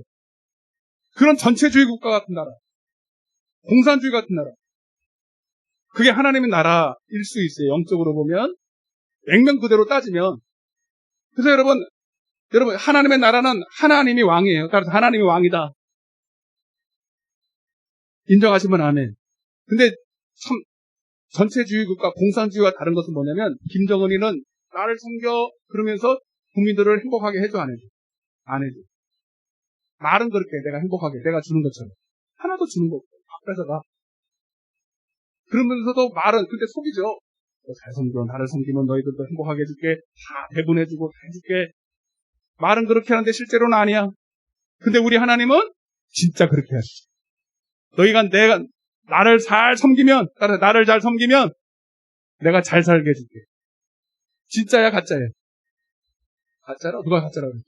그런 전체주의 국가 같은 나라. 공산주의 같은 나라. 그게 하나님의 나라일 수 있어요. 영적으로 보면. 액면 그대로 따지면. 그래서 여러분, 하나님의 나라는 하나님이 왕이에요. 따라서 하나님이 왕이다. 인정하시면 아멘. 근데 참, 전체주의 국가, 공산주의와 다른 것은 뭐냐면, 김정은이는 나를 섬겨, 그러면서 국민들을 행복하게 해줘, 안 해줘? 안 해줘. 말은 그렇게 내가 행복하게, 내가 주는 것처럼. 하나도 주는 거 없고, 앞에서 가. 그러면서도 말은, 근데 속이죠. 너 잘 섬겨, 나를 섬기면 너희들도 행복하게 해줄게. 다 배분해주고, 다 해줄게. 말은 그렇게 하는데 실제로는 아니야. 근데 우리 하나님은 진짜 그렇게 하시죠. 너희가 나를 잘 섬기면, 나를 잘 섬기면 내가 잘 살게 해줄게. 진짜야, 가짜야? 가짜라? 누가 가짜라 그랬지?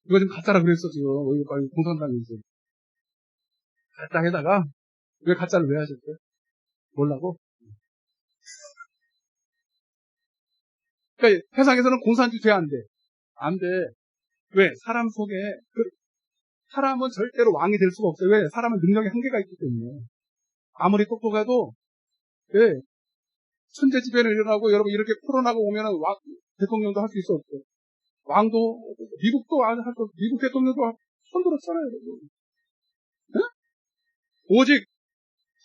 누가 지금 가짜라 그랬어, 지금. 공산당이 지금. 가짜에다가, 왜 가짜를 왜 하셨어요? 몰라고? 그러니까 세상에서는 공산주의 돼, 안 돼? 안 돼. 왜? 사람은 절대로 왕이 될 수가 없어요. 왜? 사람은 능력의 한계가 있기 때문에. 아무리 똑똑해도, 왜? 천재지변이 일어나고, 여러분, 이렇게 코로나가 오면은 대통령도 할 수 있어, 없어? 왕도, 미국 대통령도 손들었잖아요, 여러분. 네? 오직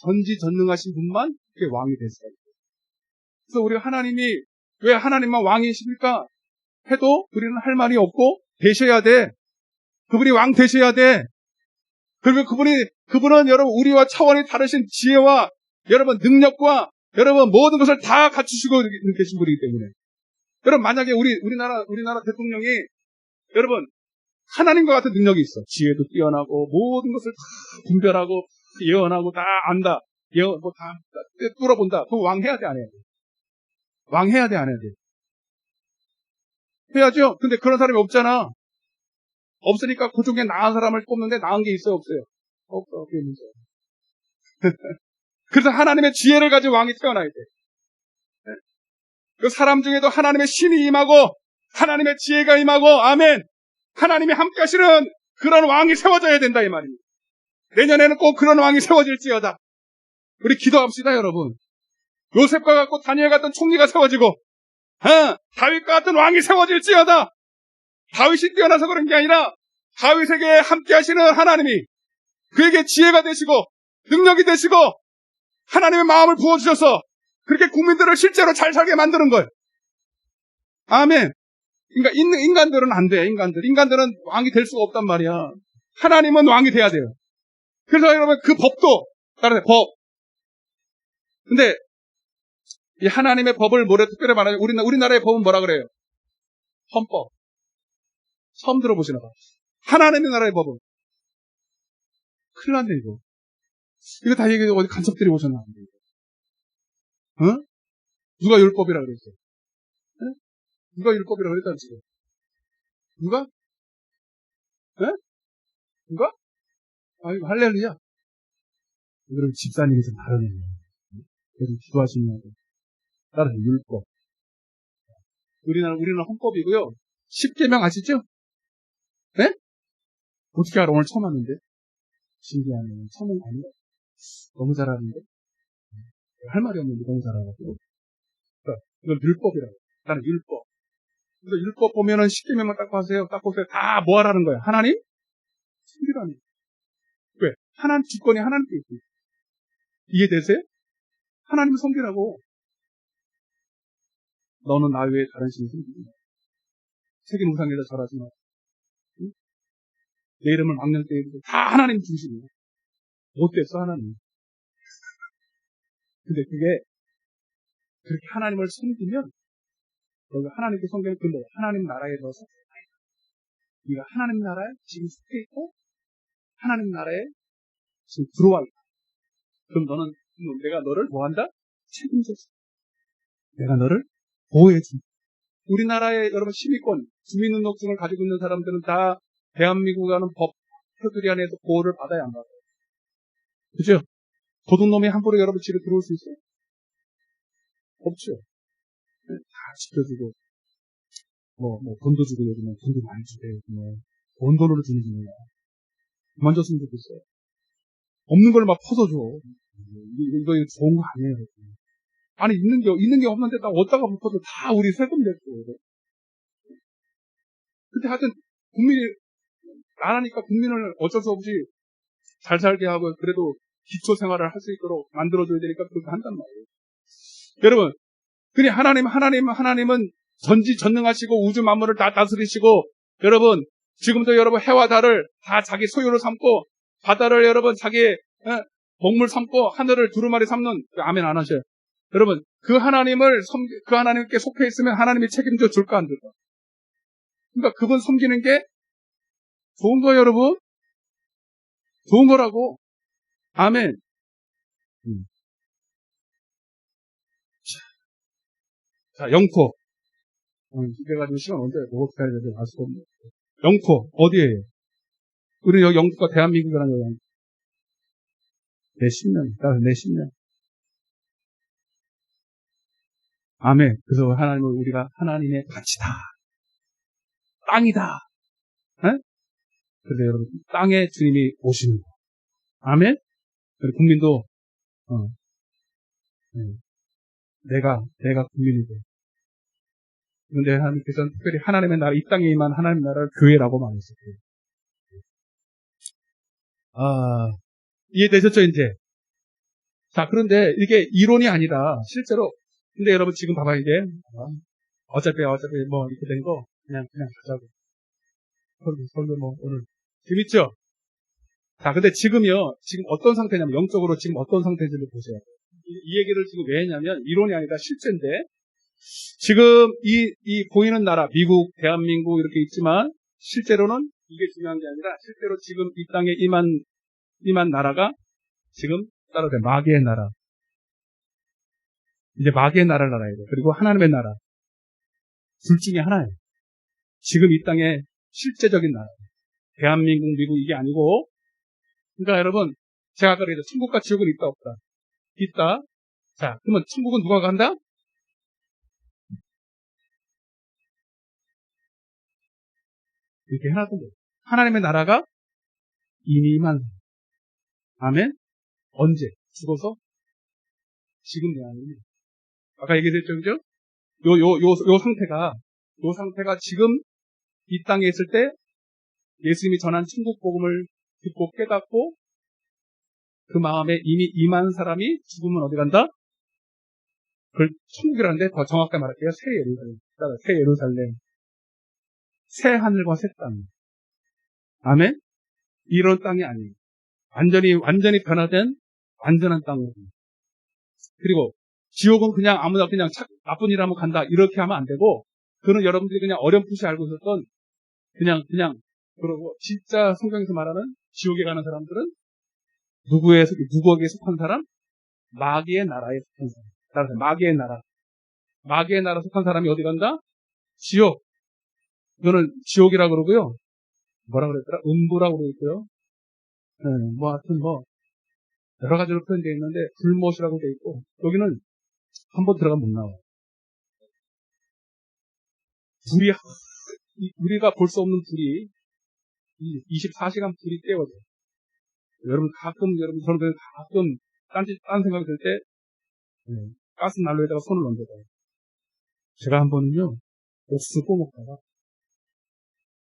전지전능하신 분만 그게 왕이 됐어요. 그래서 우리가 왜 하나님만 왕이십니까? 해도 우리는 할 말이 없고, 되셔야 돼. 그분이 왕 되셔야 돼. 그리고 그분은 여러분, 우리와 차원이 다르신 지혜와 여러분, 능력과 여러분, 모든 것을 다 갖추시고 계신 분이기 때문에. 여러분, 만약에 우리나라 대통령이 여러분, 하나님과 같은 능력이 있어. 지혜도 뛰어나고, 모든 것을 다 분별하고, 예언하고, 다 안다. 다 뚫어본다. 그럼 왕 해야 돼, 안 해야 돼? 왕 해야 돼, 안 해야 돼? 해야죠? 근데 그런 사람이 없잖아. 없으니까 그 중에 나은 사람을 뽑는데 나은 게 있어요, 없어요? 없어, 그게 문제야. 그래서 하나님의 지혜를 가지고 왕이 태어나야 돼. 그 사람 중에도 하나님의 신이 임하고, 하나님의 지혜가 임하고, 아멘! 하나님이 함께 하시는 그런 왕이 세워져야 된다, 이 말입니다. 내년에는 꼭 그런 왕이 세워질지어다. 우리 기도합시다, 여러분. 요셉과 같고 다니엘 같은 총리가 세워지고, 다윗과 같은 왕이 세워질지어다. 다윗이 뛰어나서 그런 게 아니라 다윗에게 함께 하시는 하나님이 그에게 지혜가 되시고 능력이 되시고 하나님의 마음을 부어주셔서 그렇게 국민들을 실제로 잘 살게 만드는 거예요. 아멘. 그러니까 인간들은 안 돼. 인간들은 왕이 될 수가 없단 말이야. 하나님은 왕이 돼야 돼요. 그래서 여러분 그 법도 따라서 법. 근데 이 하나님의 법을 특별히 말하면 우리나라의 법은 뭐라 그래요? 헌법. 처음 들어보시나 봐. 하나님의 나라의 법은 큰일 났네 이거. 이거 다 얘기해 어디 간첩들이 오셨나 안 돼. 어? 누가 율법이라 그랬어? 어? 누가 율법이라 그랬다 지금? 누가? 누가? 아이고 할렐루야. 그럼 집사님이 좀 다르네. 그래서 기도하시면 따라서 율법. 우리는 헌법이고요. 10계명 아시죠? 네? 어떻게 알아? 오늘 처음 왔는데? 신기하네. 처음은 아니야. 너무 잘하는데? 할 말이 없는데 너무 잘하고. 그러니까 이건 율법이라고. 나는 율법. 그래서 율법 보면은 10계명만 딱 보세요. 딱 보세요. 다 뭐 하라는 거야? 하나님? 섬기라는 거야. 왜? 하나님 주권이 하나님께 있고. 이해되세요? 하나님 섬기라고. 너는 나 외에 다른 신을 섬기지 마. 세계 우상에다 절하지 마. 응? 내 이름을 막는 때에도 다 하나님 중심이야. 못됐어, 하나님. 근데 그게 그렇게 하나님을 섬기면 너가 하나님께 섬기는 그 뭐 하나님 나라에 넣어서 네가 하나님 나라에 지금 속해 있고 하나님 나라에 지금 들어와 있다. 그럼 너는 내가 너를 뭐한다? 책임져서 내가 너를 보호해준다. 우리나라의 여러분 시민권, 주민등록증을 가지고 있는 사람들은 다 대한민국에 하는 법 표들이 안에서 보호를 받아야 안 받아요. 그죠? 도둑놈이 함부로 여러분 집에 들어올 수 있어요? 없죠. 다 지켜주고 돈도 주고 요즘은 돈도 많이 주고 돈 돈으로 주는 중이야. 그만 줬으면 좋겠어요. 없는 걸 막 퍼서 줘. 이거 좋은 거 아니에요. 아니 있는 게 없는데 딱 어디다가 붙어도 다 우리 세금 냈고. 근데 하여튼 국민이 나라니까 국민을 어쩔 수 없이 잘 살게 하고 그래도 기초 생활을 할 수 있도록 만들어줘야 되니까 그렇게 한단 말이에요. 여러분, 그냥 하나님은 전지전능하시고 우주 만물을 다 다스리시고 여러분 지금도 여러분 해와 달을 다 자기 소유로 삼고 바다를 여러분 자기의 먹물 삼고 하늘을 두루마리 삼는 아멘 안 하셔요. 여러분 그 하나님께 속해 있으면 하나님이 책임져 줄까 안 줄까? 그러니까 그분 섬기는 게 좋은 거예요, 여러분. 좋은 거라고. 아멘. 자, 영토. 그래가지고 시간 언제 어떻게 해야 되는지 알 수가 없네. 영토 어디에요? 우리 여기 영토가 대한민국이라는 거예요. 내 10년, 내 10년. 아멘. 그래서 하나님은 우리가 하나님의 가치다. 땅이다. 에? 그래서 여러분 땅에 주님이 오시는 거. 아멘. 우리 국민도 내가 국민이고. 그런데 하나님께서는 특별히 하나님의 나라, 이 땅에 임한 하나님의 나라를 교회라고 말했었어요. 이해되셨죠, 이제? 자, 그런데 이게 이론이 아니라 실제로, 근데 여러분 지금 봐봐, 이게. 어차피 뭐 이렇게 된 거, 그냥 가자고. 설교 오늘. 재밌죠? 자, 근데 지금 어떤 상태냐면, 영적으로 지금 어떤 상태인지를 보세요. 이 얘기를 지금 왜 했냐면, 이론이 아니라 실제인데, 지금 이 보이는 나라, 미국, 대한민국 이렇게 있지만, 실제로는 이게 중요한 게 아니라, 실제로 지금 이 땅에 임한 나라가 지금 따로 마귀의 나라. 이제 마귀의 나라를 알아야 돼요. 그리고 하나님의 나라. 둘 중에 하나예요. 지금 이 땅의 실제적인 나라. 대한민국, 미국 이게 아니고, 그러니까 여러분, 제가 아까 그랬죠. 천국과 지옥은 있다, 없다? 있다. 자, 그러면 천국은 누가 간다? 이렇게 해놨던데. 하나님의 나라가 이미 임한 사람. 아멘? 언제? 죽어서? 지금 내 안에. 아까 얘기했죠, 그죠? 요 상태가 지금 이 땅에 있을 때 예수님이 전한 천국 복음을 듣고 깨닫고 그 마음에 이미 임한 사람이 죽으면 어디 간다? 그걸 천국이라는데 더 정확하게 말할게요. 새 예루살렘. 새 예루살렘. 새 하늘과 새 땅. 아멘? 이런 땅이 아니에요. 완전히 변화된 완전한 땅으로. 그리고 지옥은 그냥 아무나 그냥 나쁜 일 하면 간다. 이렇게 하면 안 되고, 그는 여러분들이 그냥 어렴풋이 알고 있었던 그러고 진짜 성경에서 말하는 지옥에 가는 사람들은 누구에게 속한 사람? 마귀의 나라에 속한 사람. 따라서 마귀의 나라 속한 사람이 어디 간다? 지옥. 이거는 지옥이라 그러고요. 뭐라 그랬더라? 음부라고 그러고요. 하여튼 여러 가지로 표현되어 있는데 불못이라고 되어 있고 여기는 한번 들어가면 못 나와요. 우리가 볼 수 없는 불이 24시간 불이 떼어져요. 여러분 저는 가끔 딴 생각이 들 때 가스 난로에다가 손을 얹어봐요. 제가 한 번은요, 옥수수 꼬먹다가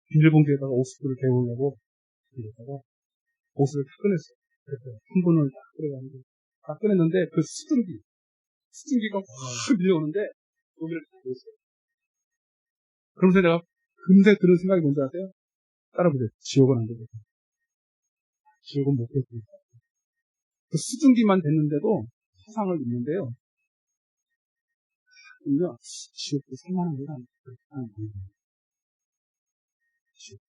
비닐봉지에다가 옥수수를 데우려고 여기다가 옥수수를 다 꺼냈어요. 그래서 한 번을 딱 끓여가지고 다 꺼냈는데 그 수증기가 확 밀려오는데 여기를 다 넣었어요. 그러면서 내가 금세 드는 생각이 뭔지 아세요? 따라보세요. 지옥은 안 되겠다. 지옥은 못 되겠다. 그 수증기만 됐는데도 사상을 입는데요. 그럼요, 지옥도 살만한 데가 아니에요. 지옥,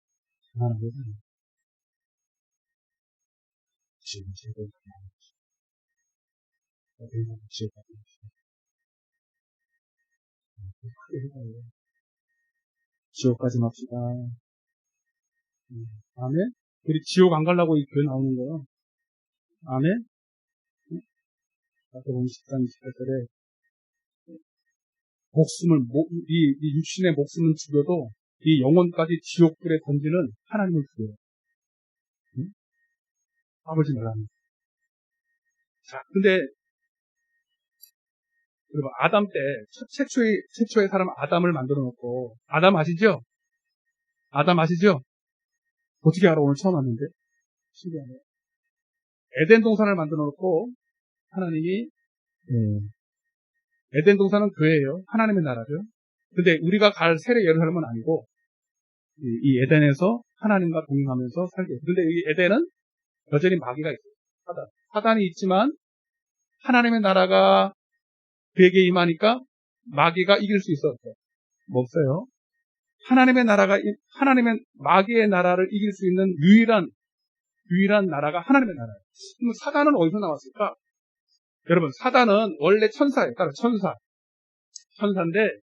살만한 데가 아니에요. 지옥은 제대로 살만한 것이죠. 어디가 지옥 같은 것이죠. 크게 해봐요. 지옥까지 맙시다. 아멘? 우리 지옥 안 가려고 이 교회 나오는 거예요. 아멘? 아까 보면 13, 28절에 이 육신의 목숨은 죽여도 이 영혼까지 지옥불에 던지는 하나님을 죽여요. 응? 아버지 말합니다. 자, 근데 여러분 아담 때 최초의 사람 아담을 만들어 놓고 아담 아시죠? 아담 아시죠? 어떻게 알아? 오늘 처음 왔는데 신기하네요. 에덴 동산을 만들어 놓고 하나님이 에덴 동산은 교회예요. 하나님의 나라죠. 근데 우리가 갈 세례 예루살렘은 아니고 이 에덴에서 하나님과 동행하면서 살게. 근데 이 에덴은 여전히 마귀가 있어요. 사단이 있지만 하나님의 나라가 그에게 임하니까 마귀가 이길 수 있었어요. 뭐 없어요. 마귀의 나라를 이길 수 있는 유일한 나라가 하나님의 나라예요. 그럼 사단은 어디서 나왔을까? 여러분, 사단은 원래 천사예요. 따라 천사인데,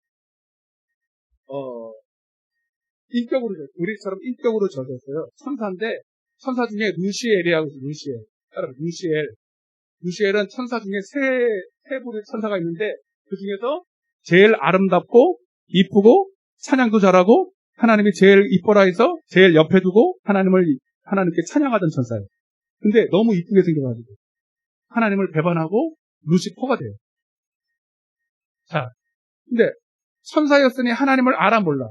우리처럼 인격으로 젖었어요. 천사인데, 천사 중에 루시엘이라고 있어요. 루시엘. 따라 루시엘은 천사 중에 세 부류의 천사가 있는데, 그 중에서 제일 아름답고, 이쁘고, 찬양도 잘하고, 하나님이 제일 이뻐라 해서 제일 옆에 두고, 하나님께 찬양하던 천사예요. 근데 너무 이쁘게 생겨가지고, 하나님을 배반하고, 루시퍼가 돼요. 자, 근데, 천사였으니 하나님을 알아 몰라.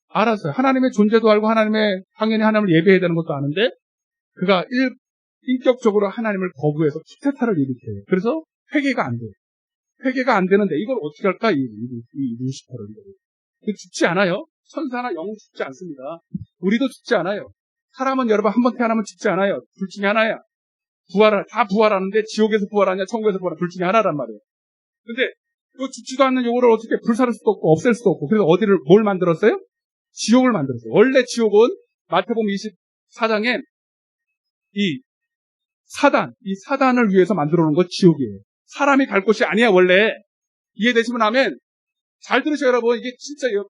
알았어요. 하나님의 존재도 알고, 당연히 하나님을 예배해야 되는 것도 아는데, 그가 인격적으로 하나님을 거부해서 쿠데타를 일으켜요. 그래서 회개가 안 돼요. 회개가 안 되는데 이걸 어떻게 할까? 이 루시퍼를. 죽지 않아요. 천사나 영웅 죽지 않습니다. 우리도 죽지 않아요. 사람은 여러분 한 번 태어나면 죽지 않아요. 둘 중에 하나야. 다 부활하는데 지옥에서 부활하냐 천국에서 부활하냐 둘 중에 하나란 말이에요. 근데 이 죽지도 않는 요거를 어떻게 불사를 수도 없고 없앨 수도 없고 그래서 뭘 만들었어요? 지옥을 만들었어요. 원래 지옥은 마태복음 24장에 이 사단을 위해서 만들어 놓은 거 지옥이에요. 사람이 갈 곳이 아니야, 원래. 이해되시면 하면, 잘 들으셔요, 여러분. 이게 진짜예요.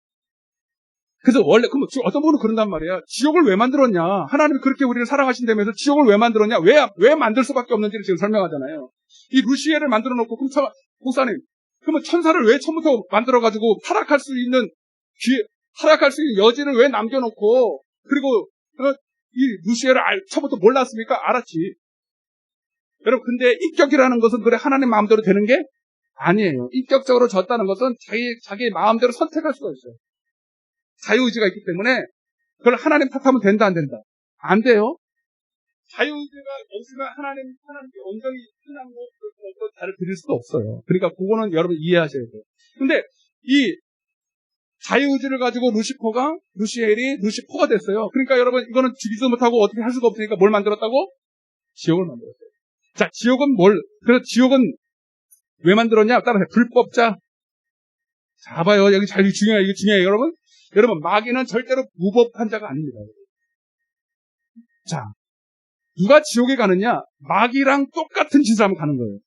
그래서 원래, 그럼 어떤 분은 그런단 말이야. 지옥을 왜 만들었냐? 하나님이 그렇게 우리를 사랑하신다면서 지옥을 왜 만들었냐? 왜 만들 수밖에 없는지를 지금 설명하잖아요. 이 루시엘을 만들어 놓고, 그럼 목사님, 그러면 천사를 왜 처음부터 만들어가지고 타락할 수 있는 여지를 왜 남겨놓고, 그리고, 이 루시엘을 처음부터 몰랐습니까? 알았지. 여러분, 근데 인격이라는 것은 그래 하나님 마음대로 되는 게 아니에요. 인격적으로 졌다는 것은 자기 마음대로 선택할 수가 있어요. 자유의지가 있기 때문에 그걸 하나님 탓하면 된다, 안 된다? 안 돼요. 자유의지가 없으면 하나님께 온전히 끝난 거 다를 드릴 수도 없어요. 그러니까 그거는 여러분 이해하셔야 돼요. 근데 이 자유의지를 가지고 루시엘이 루시퍼가 됐어요. 그러니까 여러분 이거는 죽이지도 못하고 어떻게 할 수가 없으니까 뭘 만들었다고? 지옥을 만들었어요. 자, 그래서 지옥은 왜 만들었냐? 따라서 불법자. 자, 봐요. 여기 잘 중요해요. 이게 중요해요, 여러분. 여러분, 마귀는 절대로 무법한 자가 아닙니다. 자, 누가 지옥에 가느냐? 마귀랑 똑같은 짓을 하면 가는 거예요.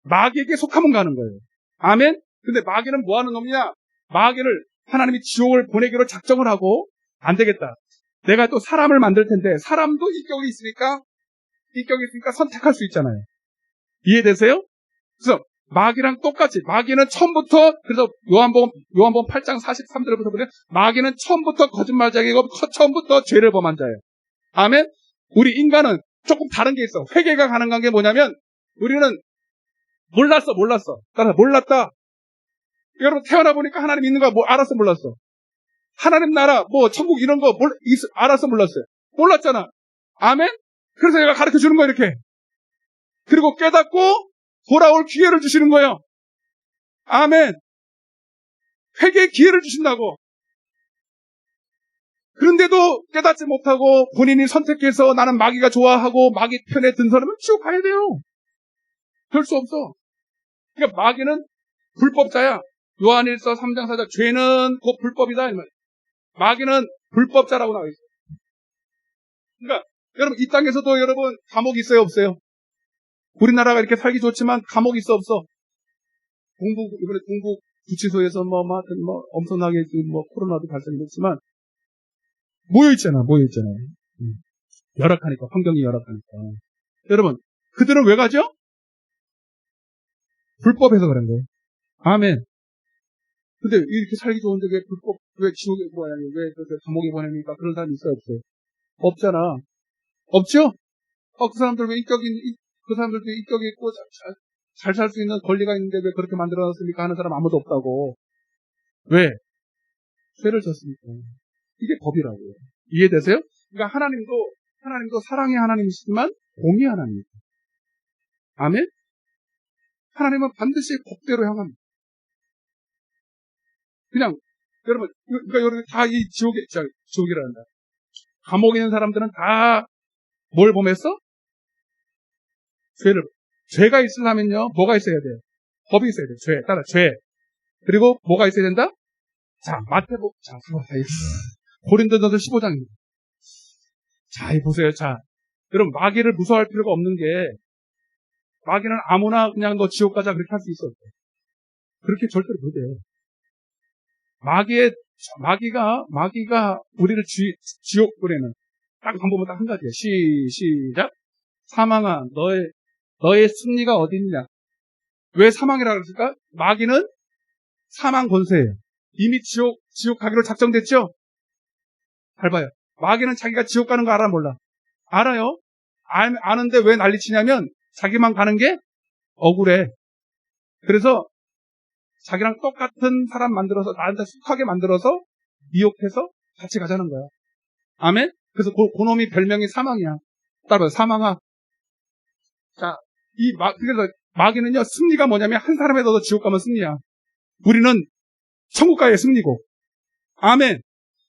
마귀에게 속하면 가는 거예요. 아멘? 근데 마귀는 뭐 하는 놈이냐? 마귀를 하나님이 지옥을 보내기로 작정을 하고, 안 되겠다. 내가 또 사람을 만들 텐데, 사람도 인격이 있으니까 선택할 수 있잖아요. 이해되세요? 그래서 마귀랑 똑같이 마귀는 처음부터 그래서 요한복음 8장 43절부터 보면 마귀는 처음부터 거짓말쟁이고 처음부터 죄를 범한 자예요. 아멘? 우리 인간은 조금 다른 게 있어. 회개가 가능한 게 뭐냐면, 우리는 몰랐어. 따라서 몰랐다. 여러분, 태어나 보니까 하나님 있는 거 뭐 알았어, 몰랐어? 하나님 나라, 뭐, 천국 이런 거 알았어, 몰랐어요? 몰랐잖아. 아멘? 그래서 얘가 가르쳐 주는 거야, 이렇게. 그리고 깨닫고 돌아올 기회를 주시는 거예요. 아멘. 회개의 기회를 주신다고. 그런데도 깨닫지 못하고 본인이 선택해서 나는 마귀가 좋아하고 마귀 편에 든 사람은 지옥 가야 돼요. 별 수 없어. 그러니까 마귀는 불법자야. 요한일서 3장 4절 죄는 곧 불법이다. 이 말이야. 마귀는 불법자라고 나와 있어요. 그러니까 여러분 이 땅에서도 여러분 감옥 있어요 없어요? 우리나라가 이렇게 살기 좋지만 감옥 있어 없어? 이번에 동북 구치소에서 하여튼 엄청나게 코로나도 발생됐지만 모여있잖아요. 열악하니까, 환경이 열악하니까. 여러분, 그들은 왜 가죠? 불법해서 그런 거예요. 아멘. 근데 이렇게 살기 좋은데 왜 지옥에 보내냐, 왜 감옥에 보냅니까? 그런 사람이 있어요, 없어요? 없잖아. 없죠? 그 사람들도 인격이 있고, 잘 살 수 있는 권리가 있는데 왜 그렇게 만들어놨습니까? 하는 사람 아무도 없다고. 왜? 죄를 졌으니까. 이게 법이라고요. 이해되세요? 그러니까 하나님도 사랑의 하나님이시지만 공의 하나님이에요. 아멘? 하나님은 반드시 법대로 향합니다. 그냥, 여러분 다 이 지옥이란다. 감옥에 있는 사람들은 다 뭘 범했어? 죄가 있으려면요, 뭐가 있어야 돼요? 법이 있어야 돼요. 죄. 그리고 뭐가 있어야 된다? 자, 고린도전서 15장입니다. 자, 보세요. 자, 여러분, 마귀를 무서워할 필요가 없는 게, 마귀는 아무나 그냥 너 지옥 가자 그렇게 할 수 있어. 그렇게 절대로 못해요. 마귀가 우리를 지옥 보내는 딱 방법은 딱 한 가지예요. 시작. 사망아, 너의 승리가 어디 있느냐? 왜 사망이라고 그랬을까? 마귀는 사망 권세예요. 이미 지옥 가기로 작정됐죠? 잘 봐요. 마귀는 자기가 지옥 가는 거 알아, 몰라? 알아요. 아는데 왜 난리치냐면 자기만 가는 게 억울해. 그래서 자기랑 똑같은 사람 만들어서 나한테 속하게 만들어서 미혹해서 같이 가자는 거야. 아멘? 그래서 그놈이 별명이 사망이야. 따라서 사망아. 자, 그래서 마귀는요, 승리가 뭐냐면 한 사람에 넣어서 지옥 가면 승리야. 우리는 천국 가야 승리고. 아멘.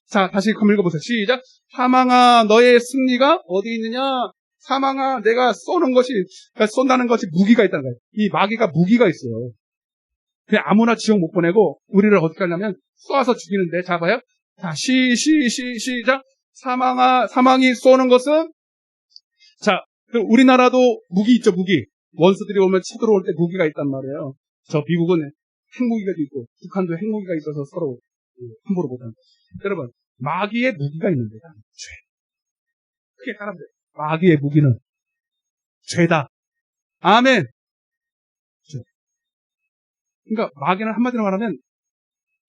자, 다시 한번 읽어보세요. 시작. 사망아, 너의 승리가 어디 있느냐? 사망아, 내가 그러니까 쏜다는 것이 무기가 있다는 거예요. 이 마귀가 무기가 있어요. 그냥 아무나 지옥 못 보내고, 우리를 어떻게 하냐면, 쏴서 죽이는데, 자, 봐요. 자, 시작. 사망이 쏘는 것은, 자, 우리나라도 무기 있죠, 무기. 원수들이 오면 쳐들어올 때 무기가 있단 말이에요. 저 미국은 핵무기가 있고, 북한도 핵무기가 있어서 서로 함부로 못하는. 여러분, 마귀의 무기가 있는데, 죄. 그게 사람들. 마귀의 무기는 죄다. 아멘. 죄. 그러니까 마귀는 한마디로 말하면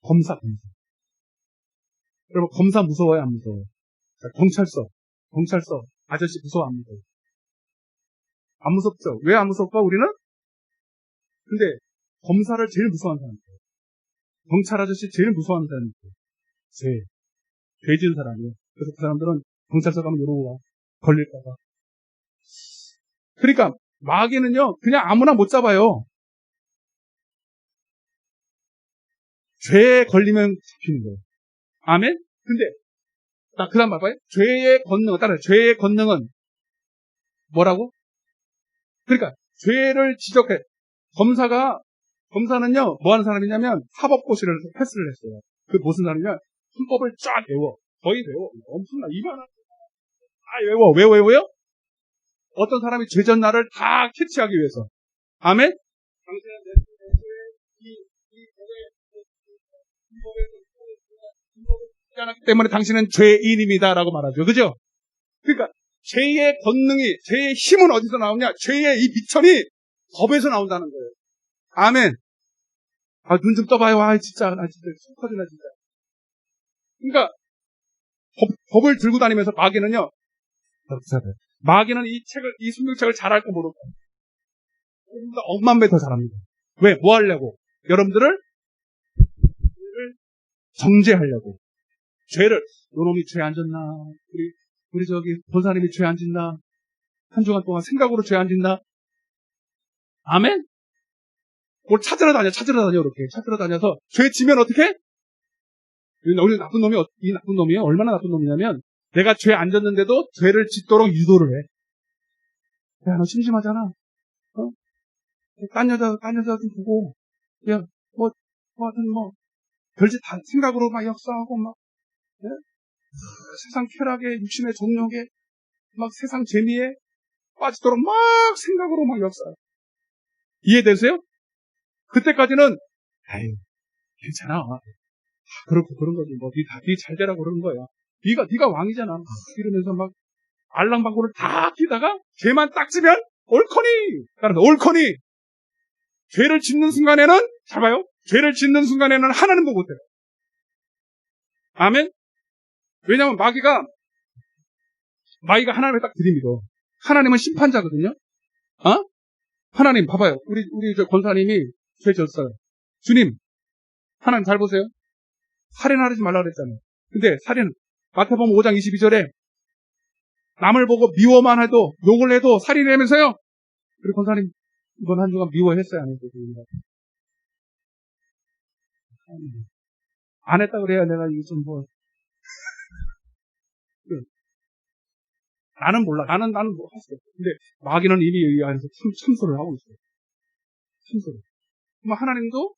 검사. 여러분, 검사 무서워요, 안 무서워요? 자, 경찰서 아저씨 무서워, 안 무서워요? 안 무섭죠? 왜 안 무섭까, 우리는? 근데 검사를 제일 무서워하는 사람이에요. 경찰 아저씨 제일 무서워하는 사람이에요. 죄 지은 사람이에요. 그래서 그 사람들은 경찰서 가면 이러고 와. 걸릴까봐. 그러니까 마귀는요, 그냥 아무나 못 잡아요. 죄에 걸리면 잡히는 거예요. 아멘? 근데, 그 다음 봐봐요. 죄의 권능은 뭐라고? 그러니까, 죄를 지적해. 검사는요, 뭐 하는 사람이냐면, 사법고시를 패스를 했어요. 그 무슨 사람이냐? 헌법을 쫙 외워. 거의 외워. 엄청나. 입안 외워. 왜 외워요? 어떤 사람이 죄전 날을 다 캐치하기 위해서. 아멘? 당신은 내 죄에 이 법을 지지 않았기 때문에 당신은 죄인입니다라고 말하죠. 그죠? 그러니까 죄의 권능이, 죄의 힘은 어디서 나오냐? 죄의 이 미천이 법에서 나온다는 거예요. 아멘. 눈 좀 떠봐요. 진짜 속 터지나 진짜. 그러니까 법을 들고 다니면서 마귀는요, 마귀는 이 순교책을 잘할 거 모르고, 억만 배 더 잘합니다. 왜? 뭐 하려고? 여러분들을 정죄하려고. 요놈이 죄 안 졌나? 우리 저기, 본사님이 죄 안 짓나? 한 주간 동안 생각으로 죄 안 짓나? 아멘? 뭘 찾으러 다녀, 이렇게. 찾으러 다녀서, 죄 지면 어떻게? 우리 나쁜 놈이, 이 나쁜 놈이 얼마나 나쁜 놈이냐면, 내가 죄 안 졌는데도 죄를 짓도록 유도를 해. 야, 너 심심하잖아. 어? 딴 여자 좀 보고, 야, 하여튼 별짓 다 생각으로 막 역사하고, 막, 예? 세상 쾌락에, 육신의 정욕에, 막 세상 재미에 빠지도록 막 생각으로 막 역사해. 이해되세요? 그때까지는, 아유, 괜찮아. 그렇고 그런 거지. 네 잘 되라고 그러는 거야. 네가 왕이잖아. 이러면서 막 알랑방구를 다 끼다가 죄만 딱 지면 옳거니. 죄를 짓는 순간에는 잘 봐요. 죄를 짓는 순간에는 하나님도 못해요. 아멘. 왜냐하면 마귀가 하나님을 딱 들이밀어. 하나님은 심판자거든요. 하나님 봐봐요. 우리 저 권사님이 죄 졌어요. 주님, 하나님 잘 보세요. 살인하지 말라 그랬잖아요. 근데 마태복음 5장 22절에 남을 보고 미워만 해도, 욕을 해도 살인하면서요. 그리고 권사님, 이번 한 주간 미워했어요, 안 했어요? 안 했다 그래야 내가 이거 좀 나는 몰라. 나는 뭐 할 수 없어. 근데 마귀는 이미 이 안에서 참소를 하고 있어요. 참소를. 그럼 하나님도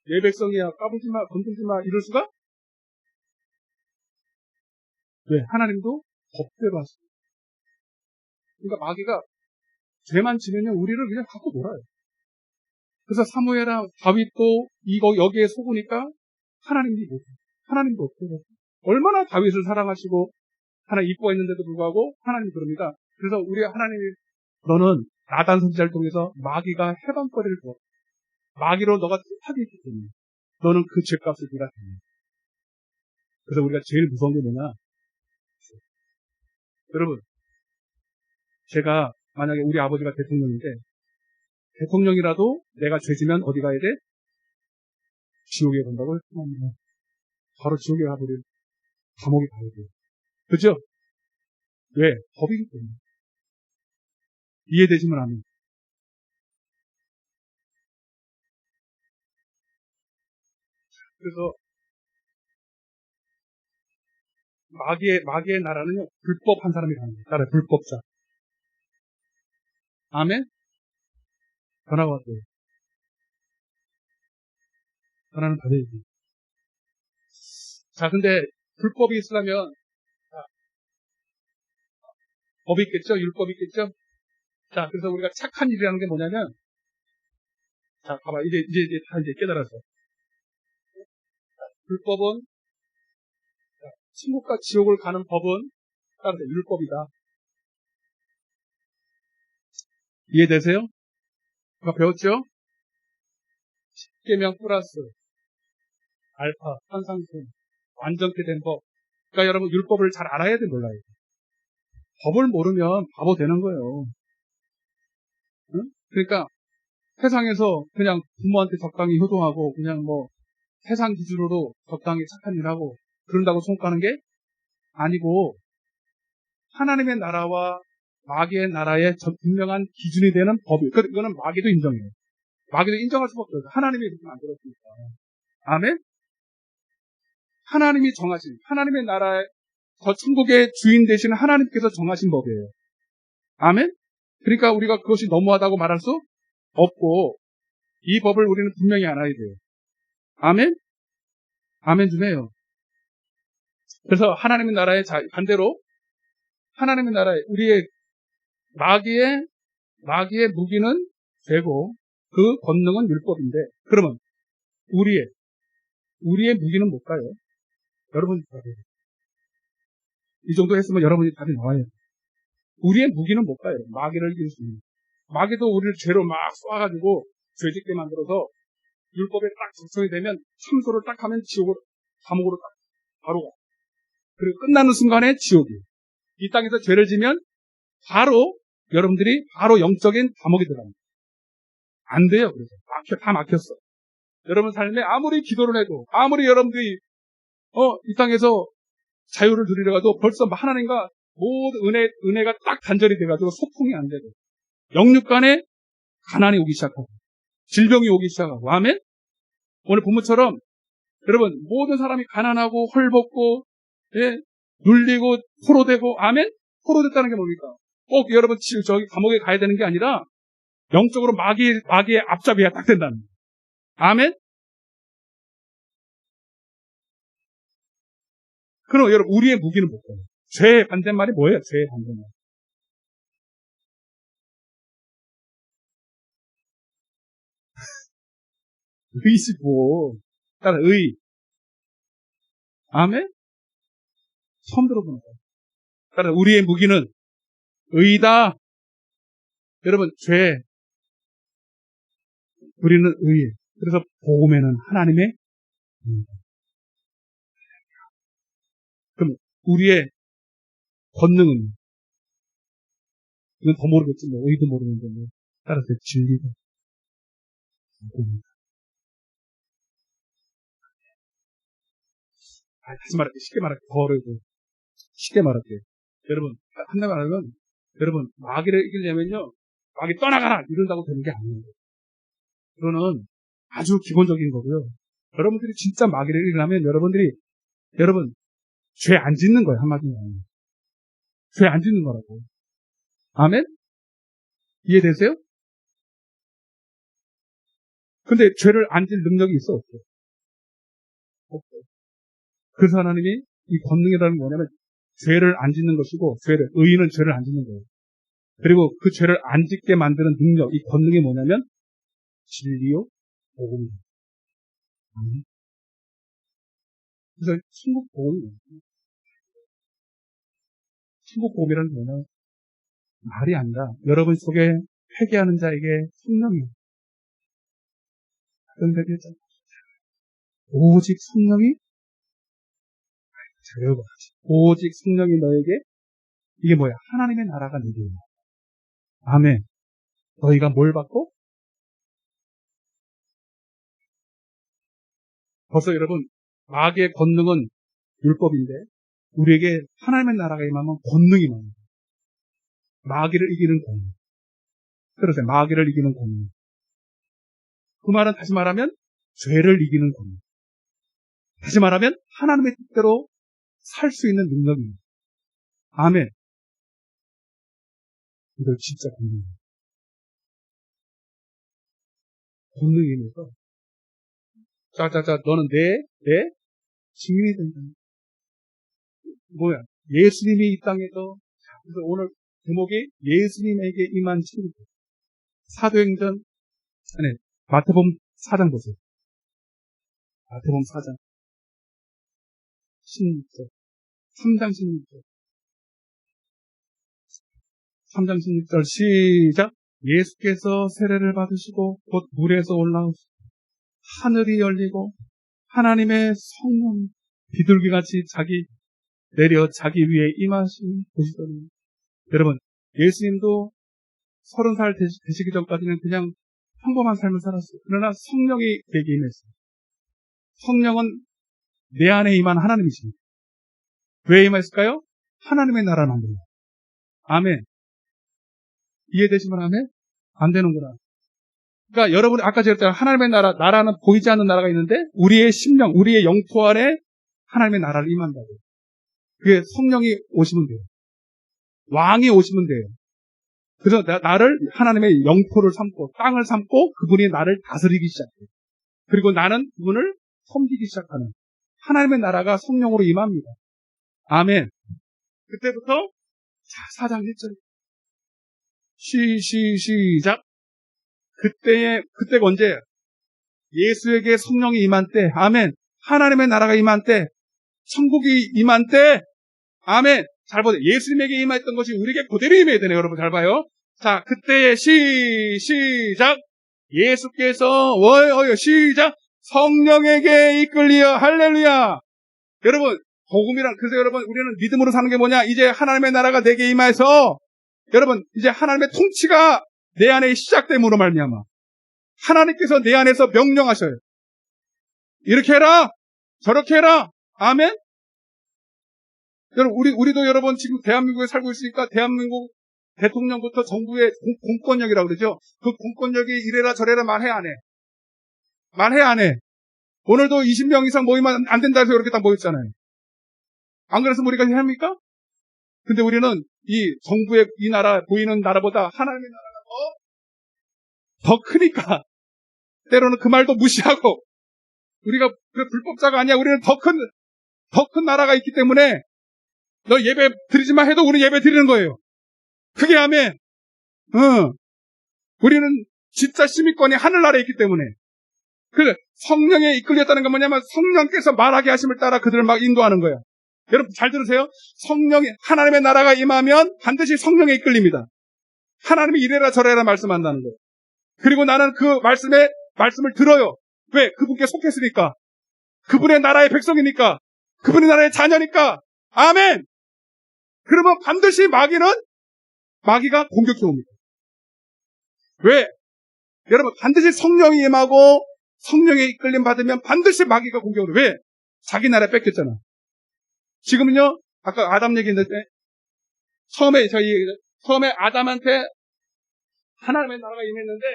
내 백성이야, 까불지 마, 건들지 마, 이럴 수가? 왜? 하나님도 법대로 하시고. 그러니까 마귀가 죄만 지면요, 우리를 그냥 갖고 놀아요. 그래서 사무엘이랑 다윗도 여기에 속으니까 하나님도 어떻게 해요? 얼마나 다윗을 사랑하시고 하나님 이뻐했는데도 불구하고 하나님 그럽니다. 그래서 우리 하나님이 너는 나단 선지자를 통해서 마귀가 해방거리를 줘. 마귀로 너가 뜻하게 있기 때문에 너는 그 죄값을 네가 줍니다. 그래서 우리가 제일 무서운 게 뭐냐? 여러분, 제가 만약에 우리 아버지가 대통령인데 대통령이라도 내가 죄지면 어디 가야 돼? 지옥에 간다고요? 바로 지옥에 가버려. 감옥에 가야 돼요. 그죠? 왜? 법이기 때문에. 이해되시면 아멘. 그래서 마귀의 나라는요, 불법한 사람이 가는 거예요. 나라 불법자. 아멘? 변화가 왔대요. 변화는 받아야지. 자, 근데 불법이 있으려면 법이 있겠죠? 율법이 있겠죠? 자, 그래서 우리가 착한 일이라는 게 뭐냐면, 자, 봐봐. 이제 깨달았어. 불법은, 천국과 지옥을 가는 법은, 따라서 율법이다. 이해되세요? 그거 배웠죠? 십계명 플러스, 알파, 산상승, 완전케 된 법. 그러니까 여러분, 율법을 잘 알아야 돼, 몰라요. 법을 모르면 바보 되는 거예요. 응? 그러니까, 세상에서 그냥 부모한테 적당히 효도하고, 그냥 세상 기준으로 적당히 착한 일 하고, 그런다고 손가는 게 아니고, 하나님의 나라와 마귀의 나라의 분명한 기준이 되는 법이, 이거는 마귀도 인정해요. 마귀도 인정할 수밖에 없어요. 하나님이 그렇게 만들었으니까. 아멘? 하나님이 정하신, 하나님의 나라의, 저 천국의 주인 되신 하나님께서 정하신 법이에요. 아멘? 그러니까 우리가 그것이 너무하다고 말할 수 없고, 이 법을 우리는 분명히 알아야 돼요. 아멘? 아멘 좀 해요. 그래서 하나님의 나라의 반대로, 하나님의 나라의, 우리의 마귀의 무기는 죄고, 그 권능은 율법인데, 그러면 우리의 무기는 뭘까요? 여러분이 답해요. 이 정도 했으면 여러분이 답이 나와요. 우리의 무기는 뭘까요? 마귀를 이길 수 있는. 마귀도 우리를 죄로 막 쏘아가지고 죄짓게 만들어서 율법에 딱 적성이 되면 참소를 딱 하면 감옥으로 딱 바로 가. 그리고 끝나는 순간에 지옥이에요. 이 땅에서 죄를 지면 바로 여러분들이 바로 영적인 감옥에 들어갑니다. 안 돼요. 그래서 다 막혔어. 여러분 삶에 아무리 기도를 해도 아무리 여러분들이 이 땅에서 자유를 누리려가도 벌써 하나님과 모든 은혜가 딱 단절이 돼가지고 소통이 안 되고 영육 간에 가난이 오기 시작하고 질병이 오기 시작하고 아멘? 오늘 본문처럼 여러분 모든 사람이 가난하고 헐벗고 예, 눌리고 포로되고 아멘? 포로됐다는 게 뭡니까? 꼭 여러분 저기 감옥에 가야 되는 게 아니라 영적으로 마귀의 앞잡이가 딱 된다는 거예요. 아멘? 그럼 여러분 우리의 무기는 뭘까요? 죄의 반대말이 뭐예요? 죄의 반대말. 의지 뭐. 따라 의. 아멘? 처음 들어보는 거예요. 따라 우리의 무기는 의다. 여러분 죄. 우리는 의. 그래서 복음에는 하나님의 의. 그럼 우리의 권능은 이건 더 모르겠지 뭐 의도 모르는데 뭐 따라서 진리다. 다시 말할게 쉽게 말할게 더 어려워. 쉽게 말할게. 여러분 한다 말하면 여러분 마귀를 이기려면요 마귀 떠나가라 이런다고 되는 게 아니에요. 그거는 아주 기본적인 거고요. 여러분들이 진짜 마귀를 이기려면 여러분 죄 안 짓는 거예요 한마디로. 죄 안 짓는 거라고. 아멘? 이해되세요? 근데 죄를 안 질 능력이 있어 없어요? 없어요. 그래서 하나님이 이 권능이라는 게 뭐냐면 죄를 안 짓는 것이고 의인은 죄를 안 짓는 거예요. 그리고 그 죄를 안 짓게 만드는 능력, 이 권능이 뭐냐면 진리요, 복음이에요. 그래서 천국 복음이에요. 천국 복음이라는 게 뭐냐면 말이 아니라 여러분 속에 회개하는 자에게 성령이에요. 그런데 오직 성령이 오직 성령이 너에게 이게 뭐야? 하나님의 나라가 내게 있는 거야. 아멘. 너희가 뭘 받고? 벌써 여러분 마귀의 권능은 율법인데 우리에게 하나님의 나라가 임하면 권능이 많아요. 마귀를 이기는 권능. 그러세요. 마귀를 이기는 권능. 그 말은 다시 말하면 죄를 이기는 권능. 다시 말하면 하나님의 뜻대로 살 수 있는 능력입니다. 아멘. 이걸 진짜 권능이에요. 권능이면서 자자자 너는 내 증인이 된다. 뭐야? 예수님이 이 땅에서 그래서 오늘 제목이 예수님에게 임한 친구. 사도행전 아니 마태복음 4장 보세요. 마태복음 4장 16절 3장 16절 3장 16절 시작. 예수께서 세례를 받으시고 곧 물에서 올라오시고 하늘이 열리고 하나님의 성령 비둘기같이 내려 자기 위에 임하신 보시더니 여러분 예수님도 30살 되시기 전까지는 그냥 평범한 삶을 살았어요. 그러나 성령이 내게 임했어요. 성령은 내 안에 임한 하나님이십니다. 왜 임했을까요? 하나님의 나라를 만들고. 아멘. 이해되시면 아멘? 안 되는구나. 그러니까 여러분이 아까 제가 했잖아요. 하나님의 나라는 보이지 않는 나라가 있는데 우리의 심령, 우리의 영토 안에 하나님의 나라를 임한다고. 그게 성령이 오시면 돼요. 왕이 오시면 돼요. 그래서 나를 하나님의 영토를 삼고 땅을 삼고 그분이 나를 다스리기 시작해요. 그리고 나는 그분을 섬기기 시작하는 하나님의 나라가 성령으로 임합니다. 아멘. 그때부터 자 4장 1절 시작. 그때가 언제? 예수에게 성령이 임한 때. 아멘. 하나님의 나라가 임한 때. 천국이 임한 때. 아멘. 잘 보세요. 예수님에게 임했던 것이 우리에게 그대로 임해야 되네요. 여러분 잘 봐요. 자, 그때의 시작. 예수께서 시작. 성령에게 이끌리어 할렐루야. 여러분 그래서 여러분, 우리는 믿음으로 사는 게 뭐냐? 이제 하나님의 나라가 내게 임하여서, 여러분, 이제 하나님의 통치가 내 안에 시작됨으로 말미암아. 하나님께서 내 안에서 명령하셔요. 이렇게 해라! 저렇게 해라! 아멘? 여러분, 우리도 여러분 지금 대한민국에 살고 있으니까 대한민국 대통령부터 정부의 공권력이라고 그러죠? 그 공권력이 이래라 저래라 말해 안 해? 말해 안 해? 오늘도 20명 이상 모이면 안 된다 해서 이렇게 딱 모였잖아요. 안 그래서 우리가 해야 합니까? 근데 우리는 이 정부의 이 나라, 보이는 나라보다 하나님의 나라가 더 크니까 때로는 그 말도 무시하고 우리가 그 불법자가 아니야. 우리는 더 큰 나라가 있기 때문에 너 예배 드리지 마 해도 우리는 예배 드리는 거예요. 그게 아멘. 우리는 진짜 시민권이 하늘나라에 있기 때문에. 그 성령에 이끌렸다는 건 뭐냐면 성령께서 말하게 하심을 따라 그들을 막 인도하는 거예요. 여러분 잘 들으세요. 하나님의 나라가 임하면 반드시 성령에 이끌립니다. 하나님이 이래라 저래라 말씀한다는 거예요. 그리고 나는 그 말씀을 들어요. 왜? 그분께 속했으니까. 그분의 나라의 백성이니까. 그분의 나라의 자녀니까. 아멘! 그러면 반드시 마귀가 공격해 옵니다. 왜? 여러분 반드시 성령이 임하고 성령의 이끌림 받으면 반드시 마귀가 공격을 해. 왜? 자기 나라 뺏겼잖아. 지금은요, 아까 아담 얘기했는데, 처음에 아담한테 하나님의 나라가 임했는데,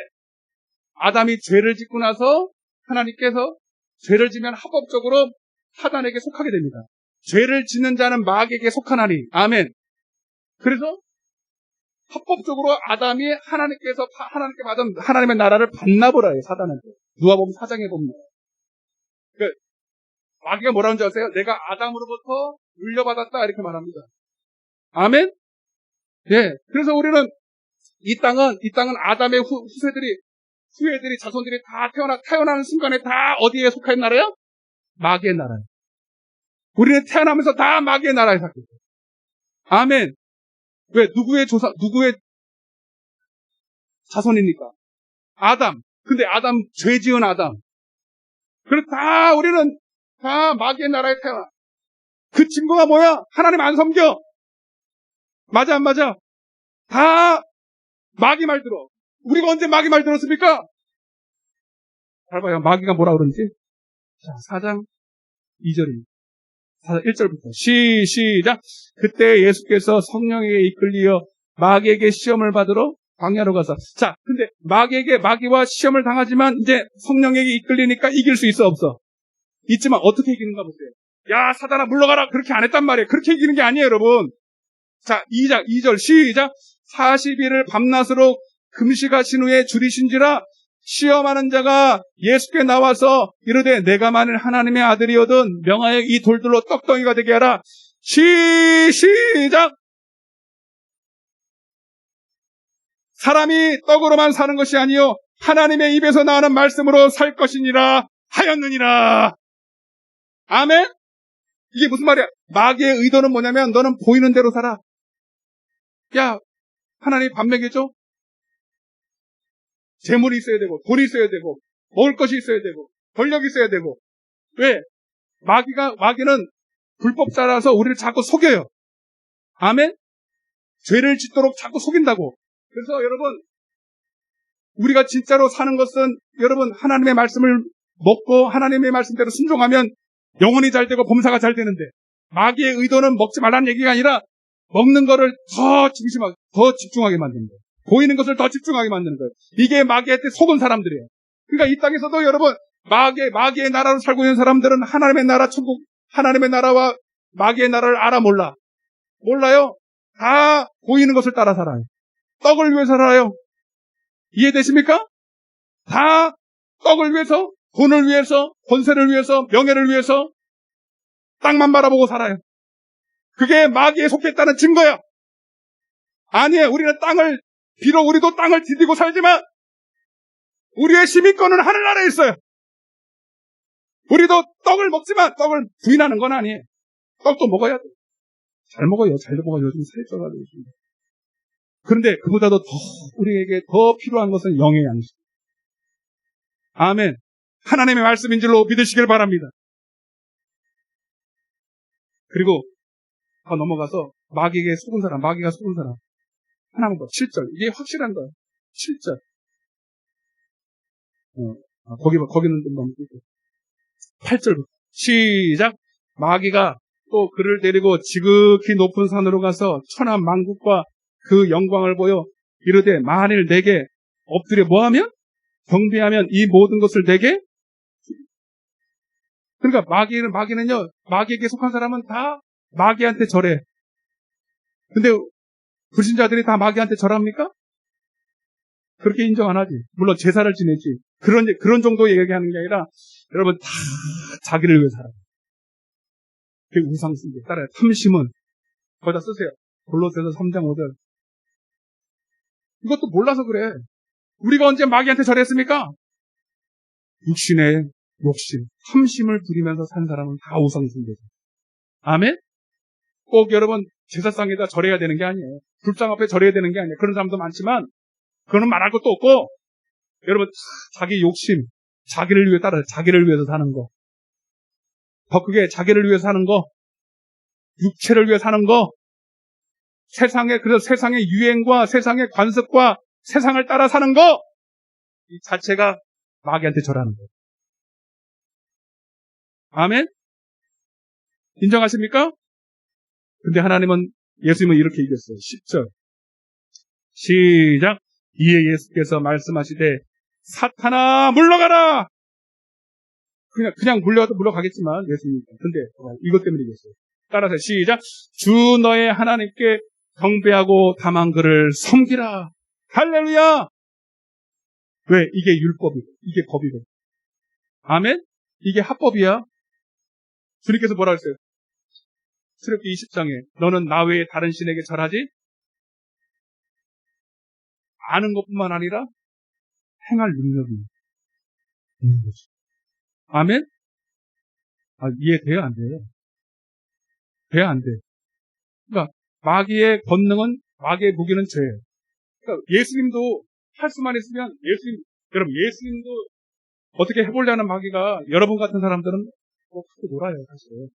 아담이 죄를 짓고 나서 하나님께서 죄를 지면 합법적으로 사단에게 속하게 됩니다. 죄를 짓는 자는 마귀에게 속하나니. 아멘. 그래서 합법적으로 아담이 하나님께 받은 하나님의 나라를 반납을 해요, 사단한테. 누가복음 4장에 보면. 마귀가 뭐라는 줄 아세요? 내가 아담으로부터 물려받았다 이렇게 말합니다. 아멘? 예. 그래서 우리는 이 땅은 아담의 후예들이 자손들이 다 태어나는 순간에 다 어디에 속한 나라요? 마귀의 나라예요. 우리는 태어나면서 다 마귀의 나라에 살고 있어요. 아멘. 왜? 누구의 자손입니까? 아담. 근데 죄 지은 아담. 그래서 우리는 다 마귀의 나라에 태어나. 그 증거가 뭐야? 하나님 안 섬겨. 맞아 안 맞아? 다 마귀 말 들어. 우리가 언제 마귀 말 들었습니까? 잘 봐요. 마귀가 뭐라 그러는지. 자, 4장 2절입니다. 4장 1절부터. 시작. 그때 예수께서 성령에게 이끌리어 마귀에게 시험을 받으러 광야로 가서. 자, 근데 마귀와 시험을 당하지만 이제 성령에게 이끌리니까 이길 수 있어 없어? 있지만 어떻게 이기는가 보세요. 야, 사단아 물러가라. 그렇게 안 했단 말이에요. 그렇게 이기는 게 아니에요, 여러분. 자, 2절 시작. 40일을 밤낮으로 금식하신 후에 줄이신지라 시험하는 자가 예수께 나와서 이르되 내가 만일 하나님의 아들이거든 명하여 이 돌들로 떡덩이가 되게 하라. 시작. 사람이 떡으로만 사는 것이 아니요 하나님의 입에서 나오는 말씀으로 살 것이니라 하였느니라. 아멘? 이게 무슨 말이야? 마귀의 의도는 뭐냐면 너는 보이는 대로 살아. 야, 하나님 밥 먹여줘? 재물이 있어야 되고 돈이 있어야 되고 먹을 것이 있어야 되고 권력이 있어야 되고. 왜? 마귀는 불법자라서 우리를 자꾸 속여요. 아멘? 죄를 짓도록 자꾸 속인다고. 그래서 여러분 우리가 진짜로 사는 것은 여러분 하나님의 말씀을 먹고 하나님의 말씀대로 순종하면 영혼이 잘 되고 범사가 잘 되는데 마귀의 의도는 먹지 말라는 얘기가 아니라 먹는 거를 더 집중하게 만드는 거예요. 보이는 것을 더 집중하게 만드는 거예요. 이게 마귀한테 속은 사람들이에요. 그러니까 이 땅에서도 여러분 마귀의 나라로 살고 있는 사람들은 하나님의 나라 천국 하나님의 나라와 마귀의 나라를 알아 몰라. 몰라요. 다 보이는 것을 따라 살아요. 떡을 위해서 살아요. 이해되십니까? 다 떡을 위해서 돈을 위해서 권세를 위해서 명예를 위해서 땅만 바라보고 살아요. 그게 마귀에 속했다는 증거야. 아니에요. 비록 우리도 땅을 디디고 살지만 우리의 시민권은 하늘나라에 있어요. 우리도 떡을 먹지만 떡을 부인하는 건 아니에요. 떡도 먹어야 돼. 잘 먹어요. 잘 먹어요. 요즘 살이 쪄가지고. 그런데 그보다도 우리에게 더 필요한 것은 영의 양식. 아멘. 하나님의 말씀인 줄로 믿으시길 바랍니다. 그리고 더 넘어가서 마귀에게 속은 사람, 마귀가 속은 사람. 하나만 더, 7절. 이게 확실한 거예요. 7절. 거기는 좀 너무 끄고. 8절부터. 시작. 마귀가 또 그를 데리고 지극히 높은 산으로 가서 천하 만국과 그 영광을 보여 이르되 만일 내게 엎드려 뭐하면? 경배하면 이 모든 것을 내게. 그러니까 마귀는요, 마귀에게 속한 사람은 다 마귀한테 절해. 근데 불신자들이 다 마귀한테 절합니까? 그렇게 인정 안 하지. 물론 제사를 지내지. 그런 정도 얘기하는 게 아니라 여러분 다 자기를 위해 살아요. 그게 우상숭배. 따라요. 탐심은 거기다 쓰세요. 골로새서 3장 5절. 이것도 몰라서 그래. 우리가 언제 마귀한테 절했습니까? 육신의 욕심, 탐심을 부리면서 산 사람은 다 우상숭배죠. 아멘? 꼭 여러분 제사상에다 절해야 되는 게 아니에요. 불상 앞에 절해야 되는 게 아니에요. 그런 사람도 많지만 그거는 말할 것도 없고 여러분 자기 욕심, 자기를 위해 따라 자기를 위해서 사는 거, 더 크게 자기를 위해 사는 거, 육체를 위해 사는 거, 그래서 세상의 유행과 세상의 관습과 세상을 따라 사는 거, 이 자체가 마귀한테 절하는 거예요. 아멘? 인정하십니까? 근데 예수님은 이렇게 얘기했어요. 10절. 시작. 이에 예수께서 말씀하시되 사탄아 물러가라. 그냥 물러가겠지만 예수님. 근데 이것 때문에 얘기했어요. 따라서 시작. 주 너의 하나님께 경배하고 다만 그를 섬기라. 할렐루야. 왜? 이게 율법이고 이게 법이고. 아멘? 이게 합법이야. 주님께서 뭐라 했어요? 출애굽기 20장에 너는 나 외에 다른 신에게 절하지 아는 것뿐만 아니라 행할 능력이 있는 거지. 아멘? 이해돼요? 안 돼요? 돼요? 안 돼? 그러니까 마귀의 권능은, 마귀의 무기는 죄예요. 그러니까 예수님도 할 수만 있으면 여러분 예수님도 어떻게 해보려는 마귀가 여러분 같은 사람들은 크게 놀아요, 사실.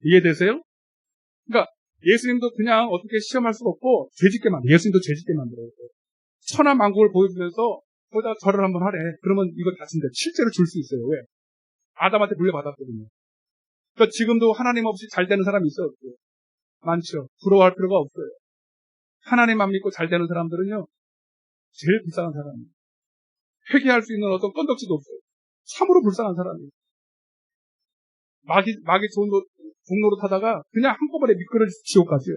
이해되세요? 그러니까 예수님도 그냥 어떻게 시험할 수가 없고 예수님도 죄짓게 만들어요. 천하 만국을 보여주면서 거기다 절을 한번 하래. 그러면 이거 다친다. 실제로 줄 수 있어요. 왜? 아담한테 물려받았거든요. 그러니까 지금도 하나님 없이 잘 되는 사람이 있어요? 없어요? 많죠. 부러워할 필요가 없어요. 하나님만 믿고 잘 되는 사람들은요, 제일 불쌍한 사람이에요. 회개할 수 있는 어떤 건덕지도 없어요. 참으로 불쌍한 사람이에요. 마귀 종로로 타다가 그냥 한꺼번에 미끄러져 지옥 가죠.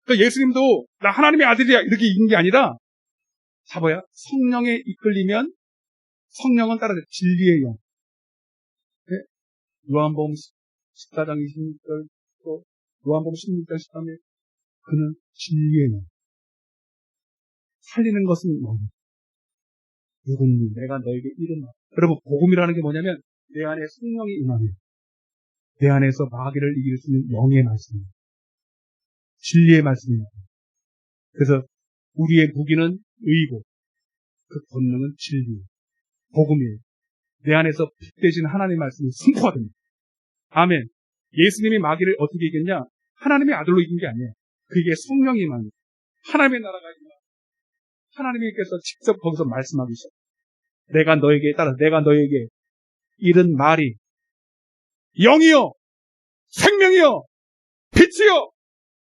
그러니까 예수님도 나 하나님의 아들이야 이렇게 이긴 게 아니라 성령에 이끌리면 성령은 따라서 진리의 영. 네? 요한복음 14장 26절 또 요한복음 16장 13절 그는 진리의 영. 살리는 것은 영. 누구니 내가 너에게 이르노라. 여러분 복음이라는 게 뭐냐면 내 안에 성령이 임하면 내 안에서 마귀를 이길 수 있는 영의 말씀입니다. 진리의 말씀입니다. 그래서 우리의 무기는 의고 그 권능은 진리, 복음이에요. 내 안에서 빛대신 하나님의 말씀이 선포가 됩니다. 아멘. 예수님이 마귀를 어떻게 이겼냐? 하나님의 아들로 이긴 게 아니에요. 그게 성령이 임하는 하나님의 나라가 임하 하나님께서 직접 거기서 말씀하기 시작해요. 내가 너에게 이른 말이 영이요 생명이요 빛이요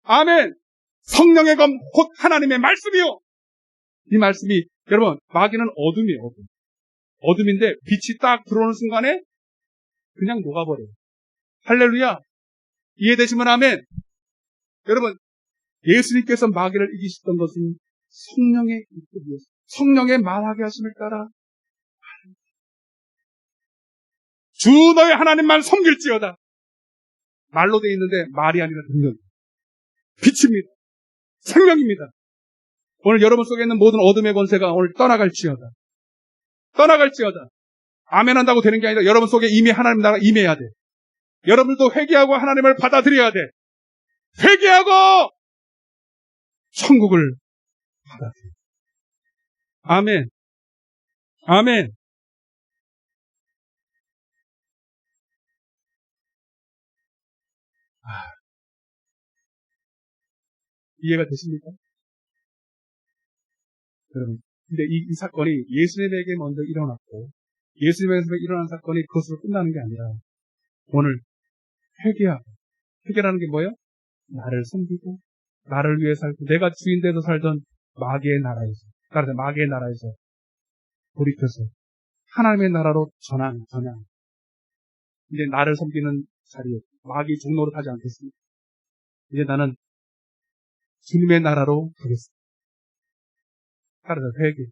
아멘. 성령의 검 곧 하나님의 말씀이요. 이 말씀이 여러분 마귀는 어둠이에요. 어둠인데 빛이 딱 들어오는 순간에 그냥 녹아버려요. 할렐루야. 이해되시면 아멘. 여러분 예수님께서 마귀를 이기셨던 것은 성령의 이끌이었어요. 성령의 말하게 하심을 따라 주 너의 하나님만 섬길지어다. 말로 되어 있는데 말이 아니라 능력입니다. 빛입니다. 생명입니다. 오늘 여러분 속에 있는 모든 어둠의 권세가 오늘 떠나갈지어다. 아멘 한다고 되는 게 아니라 여러분 속에 이미 하나님 나라가 임해야 돼. 여러분도 회개하고 하나님을 받아들여야 돼. 회개하고 천국을 받아들여. 아멘. 아멘. 이해가 되십니까? 여러분, 근데 이 사건이 예수님에게 먼저 일어났고, 예수님에게 일어난 사건이 그것으로 끝나는 게 아니라, 오늘 회개하고, 회개라는 게 뭐예요? 나를 섬기고, 나를 위해 살고, 내가 주인돼서 살던 마귀의 나라에서, 따라서 마귀의 나라에서 돌이켜서 하나님의 나라로 전환. 이제 나를 섬기는 자리에 마귀 종로로 하지 않겠습니다. 이제 나는 주님의 나라로 가겠습니다. 따라서 회개.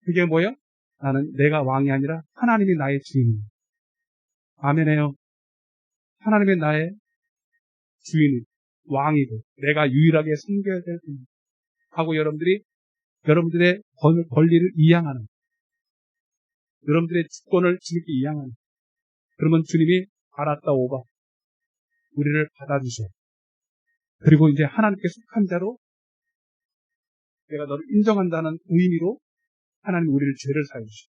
그게 뭐예요? 나는 내가 왕이 아니라 하나님이 나의 주인이에요. 아멘해요. 하나님의 나의 주인이 왕이고 내가 유일하게 섬겨야 될 분이고 하고 여러분들의 권리를 이양하는, 여러분들의 주권을 주님께 이양하는, 그러면 주님이 알았다 오바 우리를 받아주셔. 그리고 이제 하나님께 속한 자로 내가 너를 인정한다는 의미로 하나님 우리를 죄를 사해 주셔.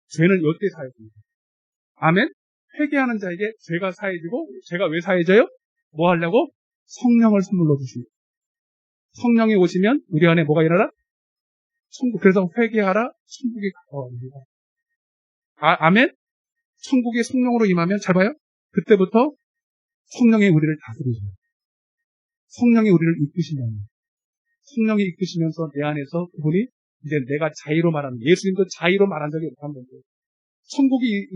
죄는 이때 사해집니다. 아멘. 회개하는 자에게 죄가 사해지고, 죄가 왜 사해져요? 뭐 하려고? 성령을 선물로 주십니다. 성령이 오시면 우리 안에 뭐가 일어나? 천국. 그래서 회개하라, 천국이 가까워옵니다. 아멘. 천국이 성령으로 임하면 잘 봐요. 그때부터 성령이 우리를 다스리셔요. 성령이 우리를 이끄신다는 거예요. 성령이 이끄시면서 내 안에서 그분이 이제 내가 자의로 말하는, 예수님도 자의로 말한 적이 없다는 거예요. 천국이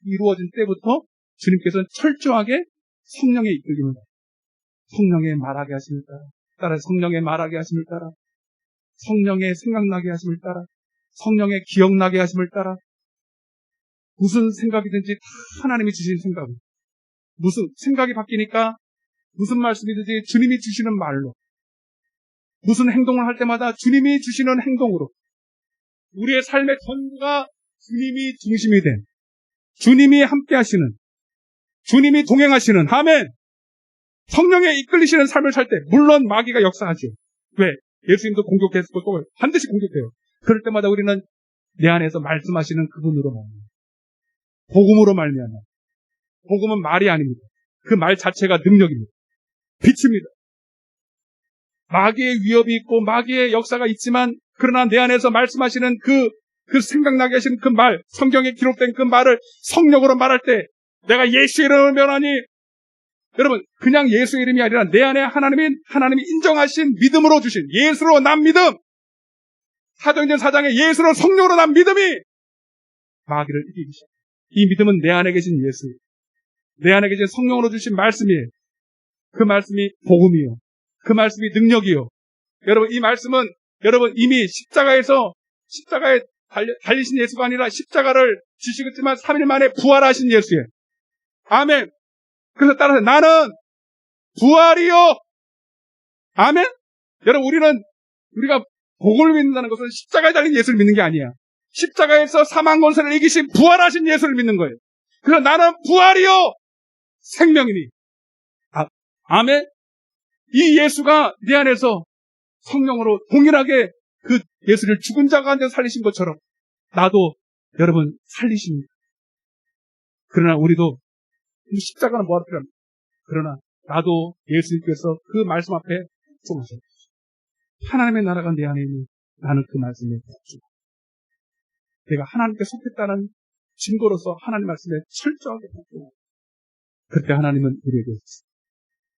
이루어진 때부터 주님께서는 철저하게 성령의 이끌림을 받아요. 성령의 말하게 하심을 따라, 성령의 말하게 하심을 따라, 성령의 생각나게 하심을 따라, 성령의 기억나게 하심을 따라, 무슨 생각이든지 다 하나님이 주신 생각이에요. 무슨 생각이 바뀌니까 무슨 말씀이든지 주님이 주시는 말로, 무슨 행동을 할 때마다 주님이 주시는 행동으로, 우리의 삶의 전부가 주님이 중심이 된, 주님이 함께 하시는, 주님이 동행하시는, 아멘! 성령에 이끌리시는 삶을 살 때, 물론 마귀가 역사하죠. 왜? 예수님도 공격했을 것도 반드시 공격해요. 그럴 때마다 우리는 내 안에서 말씀하시는 그분으로 말합니다. 복음으로 말미암아. 복음은 말이 아닙니다. 그 말 자체가 능력입니다. 빛입니다. 마귀의 위협이 있고 마귀의 역사가 있지만, 그러나 내 안에서 말씀하시는 그 생각나게 하시는 그 말, 성경에 기록된 그 말을 성령으로 말할 때, 내가 예수 이름을 면하니, 여러분, 그냥 예수 이름이 아니라 내 안에 하나님이 인정하신 믿음으로 주신, 예수로 난 믿음, 사도행전 4장에 예수로 성령으로 난 믿음이 마귀를 이기기 시작합니다. 이 믿음은 내 안에 계신 예수, 내 안에 계신 성령으로 주신 말씀이에요. 그 말씀이 복음이요, 그 말씀이 능력이요. 여러분, 이 말씀은 여러분 이미 십자가에 달리신 예수가 아니라 십자가를 지시겠지만 3일 만에 부활하신 예수예요. 아멘. 그래서 따라서 나는 부활이요. 아멘. 여러분, 우리가 복음을 믿는다는 것은 십자가에 달린 예수를 믿는 게 아니야. 십자가에서 사망 권세를 이기신 부활하신 예수를 믿는 거예요. 그래서 나는 부활이요 생명이니. 아멘. 이 예수가 내 안에서 성령으로 동일하게 그 예수를 죽은 자 가운데 살리신 것처럼 나도 여러분 살리십니다. 그러나 우리도 십자가는 뭐할 필요합니까? 그러나 나도 예수님께서 그 말씀 앞에 쏘으셔요. 하나님의 나라가 내 안에 있는 나는 그 말씀에 복종. 내가 하나님께 속했다는 증거로서 하나님 말씀에 철저하게 복종. 그때 하나님은 우리에게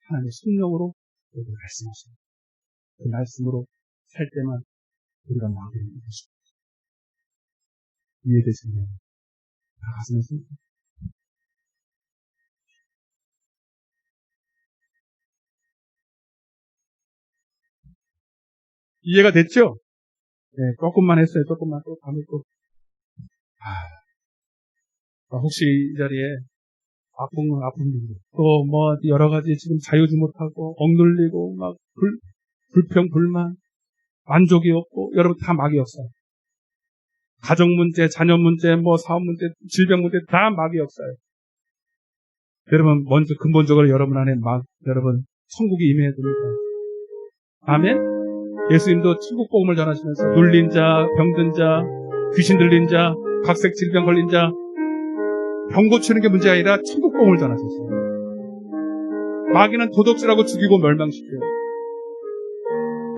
하나님의 성령으로 우리에게 말씀하십니다. 그 말씀으로 살 때만 우리가 마귀를 이기십니다. 이해되시나요? 다 가슴에 손. 이해가 됐죠? 네, 조금만 했어요. 조금만 또 밤에 또. 혹시 이 자리에 아픈 분들, 또 뭐 여러 가지 지금 자유지 못하고 억눌리고 막 불평, 불만, 만족이 없고, 여러분 다 마귀 역사예요. 가정 문제, 자녀 문제, 뭐 사업 문제, 질병 문제 다 마귀 역사예요. 여러분 먼저 근본적으로 여러분 안에 여러분 천국이 임해야 됩니다. 아멘. 예수님도 천국 복음을 전하시면서 눌린 자, 병든 자, 귀신 들린 자, 각색 질병 걸린 자, 병 고치는 게 문제가 아니라 천국 복음을 전하셨어요. 마귀는 도둑질하고 죽이고 멸망시켜요.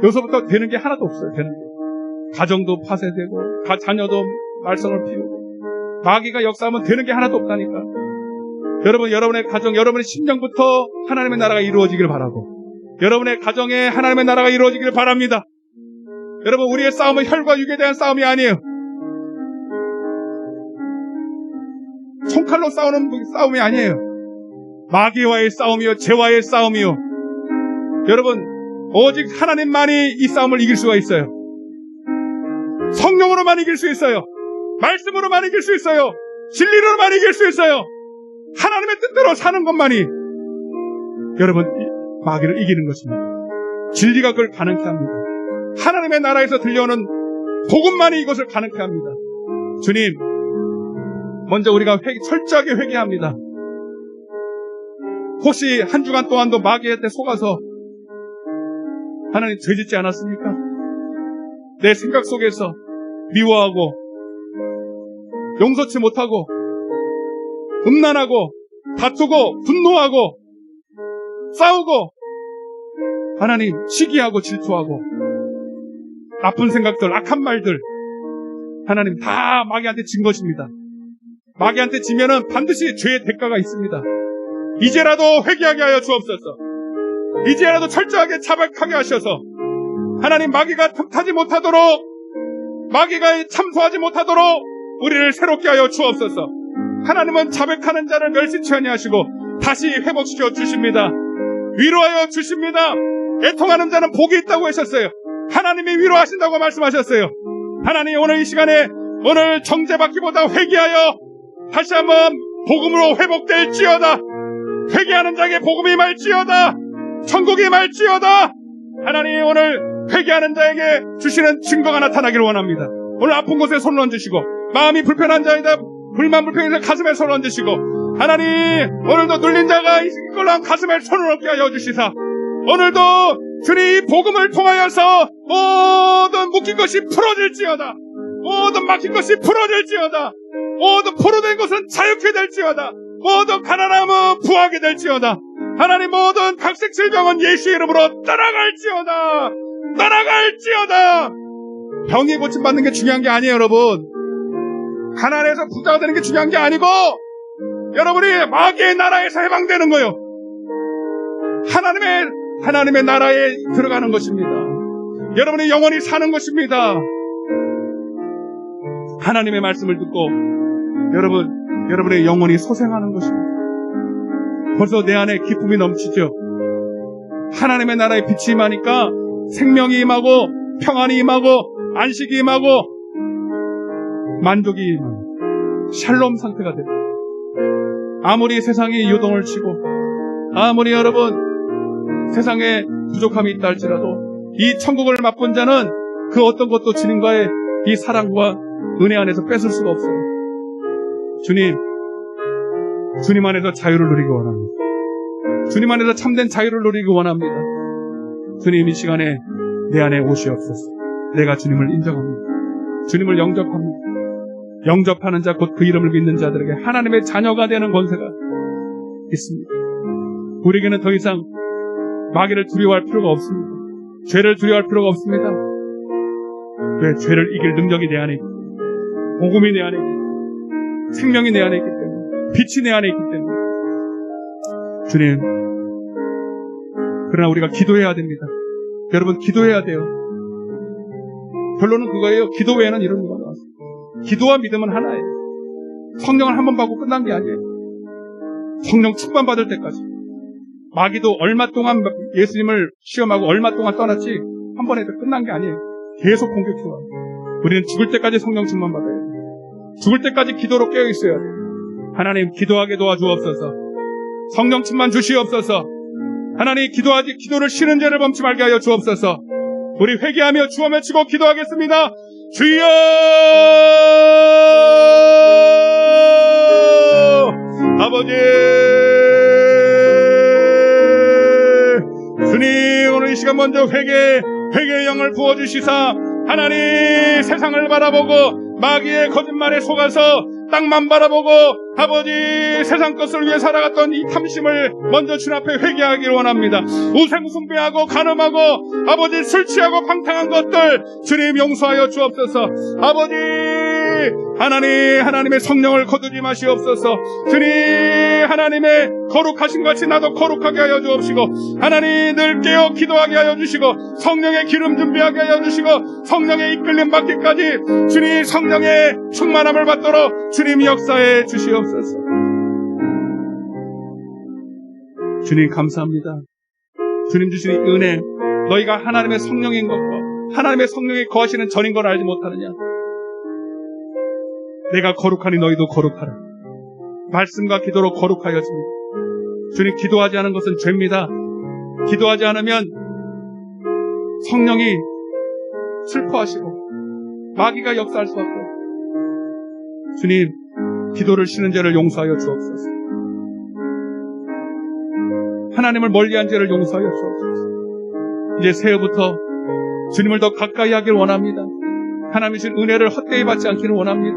여기서부터 되는 게 하나도 없어요. 되는 게. 가정도 파쇄되고 자녀도 말썽을 피우고 마귀가 역사하면 되는 게 하나도 없다니까. 여러분, 여러분의 가정, 여러분의 심령부터 하나님의 나라가 이루어지길 바라고, 여러분의 가정에 하나님의 나라가 이루어지길 바랍니다. 여러분, 우리의 싸움은 혈과 육에 대한 싸움이 아니에요. 총칼로 싸우는 싸움이 아니에요. 마귀와의 싸움이요, 죄와의 싸움이요. 여러분, 오직 하나님만이 이 싸움을 이길 수가 있어요. 성령으로만 이길 수 있어요. 말씀으로만 이길 수 있어요. 진리로만 이길 수 있어요. 하나님의 뜻대로 사는 것만이 여러분 마귀를 이기는 것입니다. 진리가 그걸 가능케 합니다. 하나님의 나라에서 들려오는 복음만이 이것을 가능케 합니다. 주님, 먼저 우리가 철저하게 회개합니다. 혹시 한 주간 동안도 마귀한테 속아서 하나님 죄짓지 않았습니까? 내 생각 속에서 미워하고 용서치 못하고 음란하고 다투고 분노하고 싸우고 하나님 시기하고 질투하고 나쁜 생각들, 악한 말들 하나님 다 마귀한테 진 것입니다. 마귀한테 지면은 반드시 죄의 대가가 있습니다. 이제라도 회개하게 하여 주옵소서. 이제라도 철저하게 자백하게 하셔서 하나님 마귀가 틈타지 못하도록, 마귀가 참소하지 못하도록 우리를 새롭게 하여 주옵소서. 하나님은 자백하는 자를 멸시치 아니하시고 다시 회복시켜 주십니다. 위로하여 주십니다. 애통하는 자는 복이 있다고 하셨어요. 하나님이 위로하신다고 말씀하셨어요. 하나님, 오늘 이 시간에 오늘 정죄받기보다 회개하여 다시 한번 복음으로 회복될지어다. 회개하는 자에게 복음이 말지어다. 천국이 말지어다. 하나님, 오늘 회개하는 자에게 주시는 증거가 나타나기를 원합니다. 오늘 아픈 곳에 손을 얹으시고, 마음이 불편한 자이다 불만 불평해서 가슴에 손을 얹으시고, 하나님, 오늘도 눌린 자가 이걸로 한 가슴에 손을 얹게 하여 주시사, 오늘도 주님 복음을 통하여서 모든 묶인 것이 풀어질지어다. 모든 막힌 것이 풀어질지어다. 모든 포로된 것은 자유케 될지어다. 모든 가난함은 부하게 될지어다. 하나님, 모든 각색 질병은 예수의 이름으로 떠나갈지어다. 떠나갈지어다. 병이 고침받는 게 중요한 게 아니에요, 여러분. 가난해서 부자가 되는 게 중요한 게 아니고, 여러분이 마귀의 나라에서 해방되는 거예요. 하나님의 나라에 들어가는 것입니다. 여러분이 영원히 사는 것입니다. 하나님의 말씀을 듣고 여러분의 영혼이 소생하는 것입니다. 벌써 내 안에 기쁨이 넘치죠. 하나님의 나라의 빛이 임하니까 생명이 임하고 평안이 임하고 안식이 임하고 만족이 임하고 샬롬 상태가 됩니다. 아무리 세상이 요동을 치고 아무리 여러분 세상에 부족함이 있다 할지라도 이 천국을 맛본 자는 그 어떤 것도 주님과의 이 사랑과 은혜 안에서 뺏을 수가 없어요. 주님 안에서 자유를 누리기 원합니다. 주님 안에서 참된 자유를 누리기 원합니다. 주님, 이 시간에 내 안에 오시옵소서. 내가 주님을 인정합니다. 주님을 영접합니다. 영접하는 자, 곧 그 이름을 믿는 자들에게 하나님의 자녀가 되는 권세가 있습니다. 우리에게는 더 이상 마귀를 두려워할 필요가 없습니다. 죄를 두려워할 필요가 없습니다. 왜? 죄를 이길 능력이 내 안에 있기 때문에, 복음이 내 안에 있기 때문에, 생명이 내 안에 있기 때문에, 빛이 내 안에 있기 때문에. 주님, 그러나 우리가 기도해야 됩니다. 여러분, 기도해야 돼요. 결론은 그거예요. 기도 외에는 이런 거가 나왔어요. 기도와 믿음은 하나예요. 성령을 한 번 받고 끝난 게 아니에요. 성령 충만 받을 때까지. 마귀도 얼마 동안 예수님을 시험하고 얼마 동안 떠났지 한 번에 끝난 게 아니에요. 계속 공격해와요. 우리는 죽을 때까지 성령 충만 받아야 돼요. 죽을 때까지 기도로 깨어 있어야 돼요. 하나님, 기도하게 도와주옵소서. 성령 충만 주시옵소서. 하나님, 기도를 쉬는 죄를 범치 말게 하여 주옵소서. 우리 회개하며 주여 외치고 기도하겠습니다. 주여! 아버지! 주님, 오늘 이 시간 먼저 회개의 영을 부어주시사 하나님, 세상을 바라보고 마귀의 거짓말에 속아서 땅만 바라보고 아버지 세상 것을 위해 살아갔던 이 탐심을 먼저 주님 앞에 회개하기를 원합니다. 우상숭배하고 간음하고 아버지 술 취하고 방탕한 것들 주님 용서하여 주옵소서. 아버지 하나님의 성령을 거두지 마시옵소서. 주님 하나님의 거룩하신 같이 나도 거룩하게 하여 주옵시고, 하나님 늘 깨어 기도하게 하여 주시고, 성령의 기름 준비하게 하여 주시고, 성령의 이끌림 받기까지 주님 성령의 충만함을 받도록 주님 역사해 주시옵소서. 주님 감사합니다. 주님 주신 이 은혜, 너희가 하나님의 성령인 것과 하나님의 성령이 거하시는 전인 걸 알지 못하느냐? 내가 거룩하니 너희도 거룩하라. 말씀과 기도로 거룩하여집니다. 주님, 기도하지 않은 것은 죄입니다. 기도하지 않으면 성령이 슬퍼하시고 마귀가 역사할 수 없고, 주님 기도를 쉬는 죄를 용서하여 주옵소서. 하나님을 멀리한 죄를 용서하여 주옵소서. 이제 새해부터 주님을 더 가까이 하길 원합니다. 하나님이 주신 은혜를 헛되이 받지 않기를 원합니다.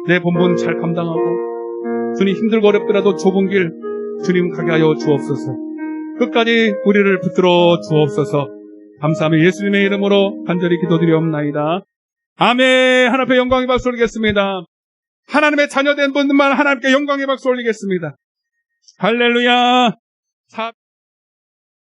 내 본분 잘 감당하고 주님 힘들고 어렵더라도 좁은 길 주님 가게 하여 주옵소서. 끝까지 우리를 붙들어 주옵소서. 감사하며 예수님의 이름으로 간절히 기도드리옵나이다. 아멘. 하나님 앞에 영광의 박수 올리겠습니다. 하나님의 자녀된 분들만 하나님께 영광의 박수 올리겠습니다. 할렐루야.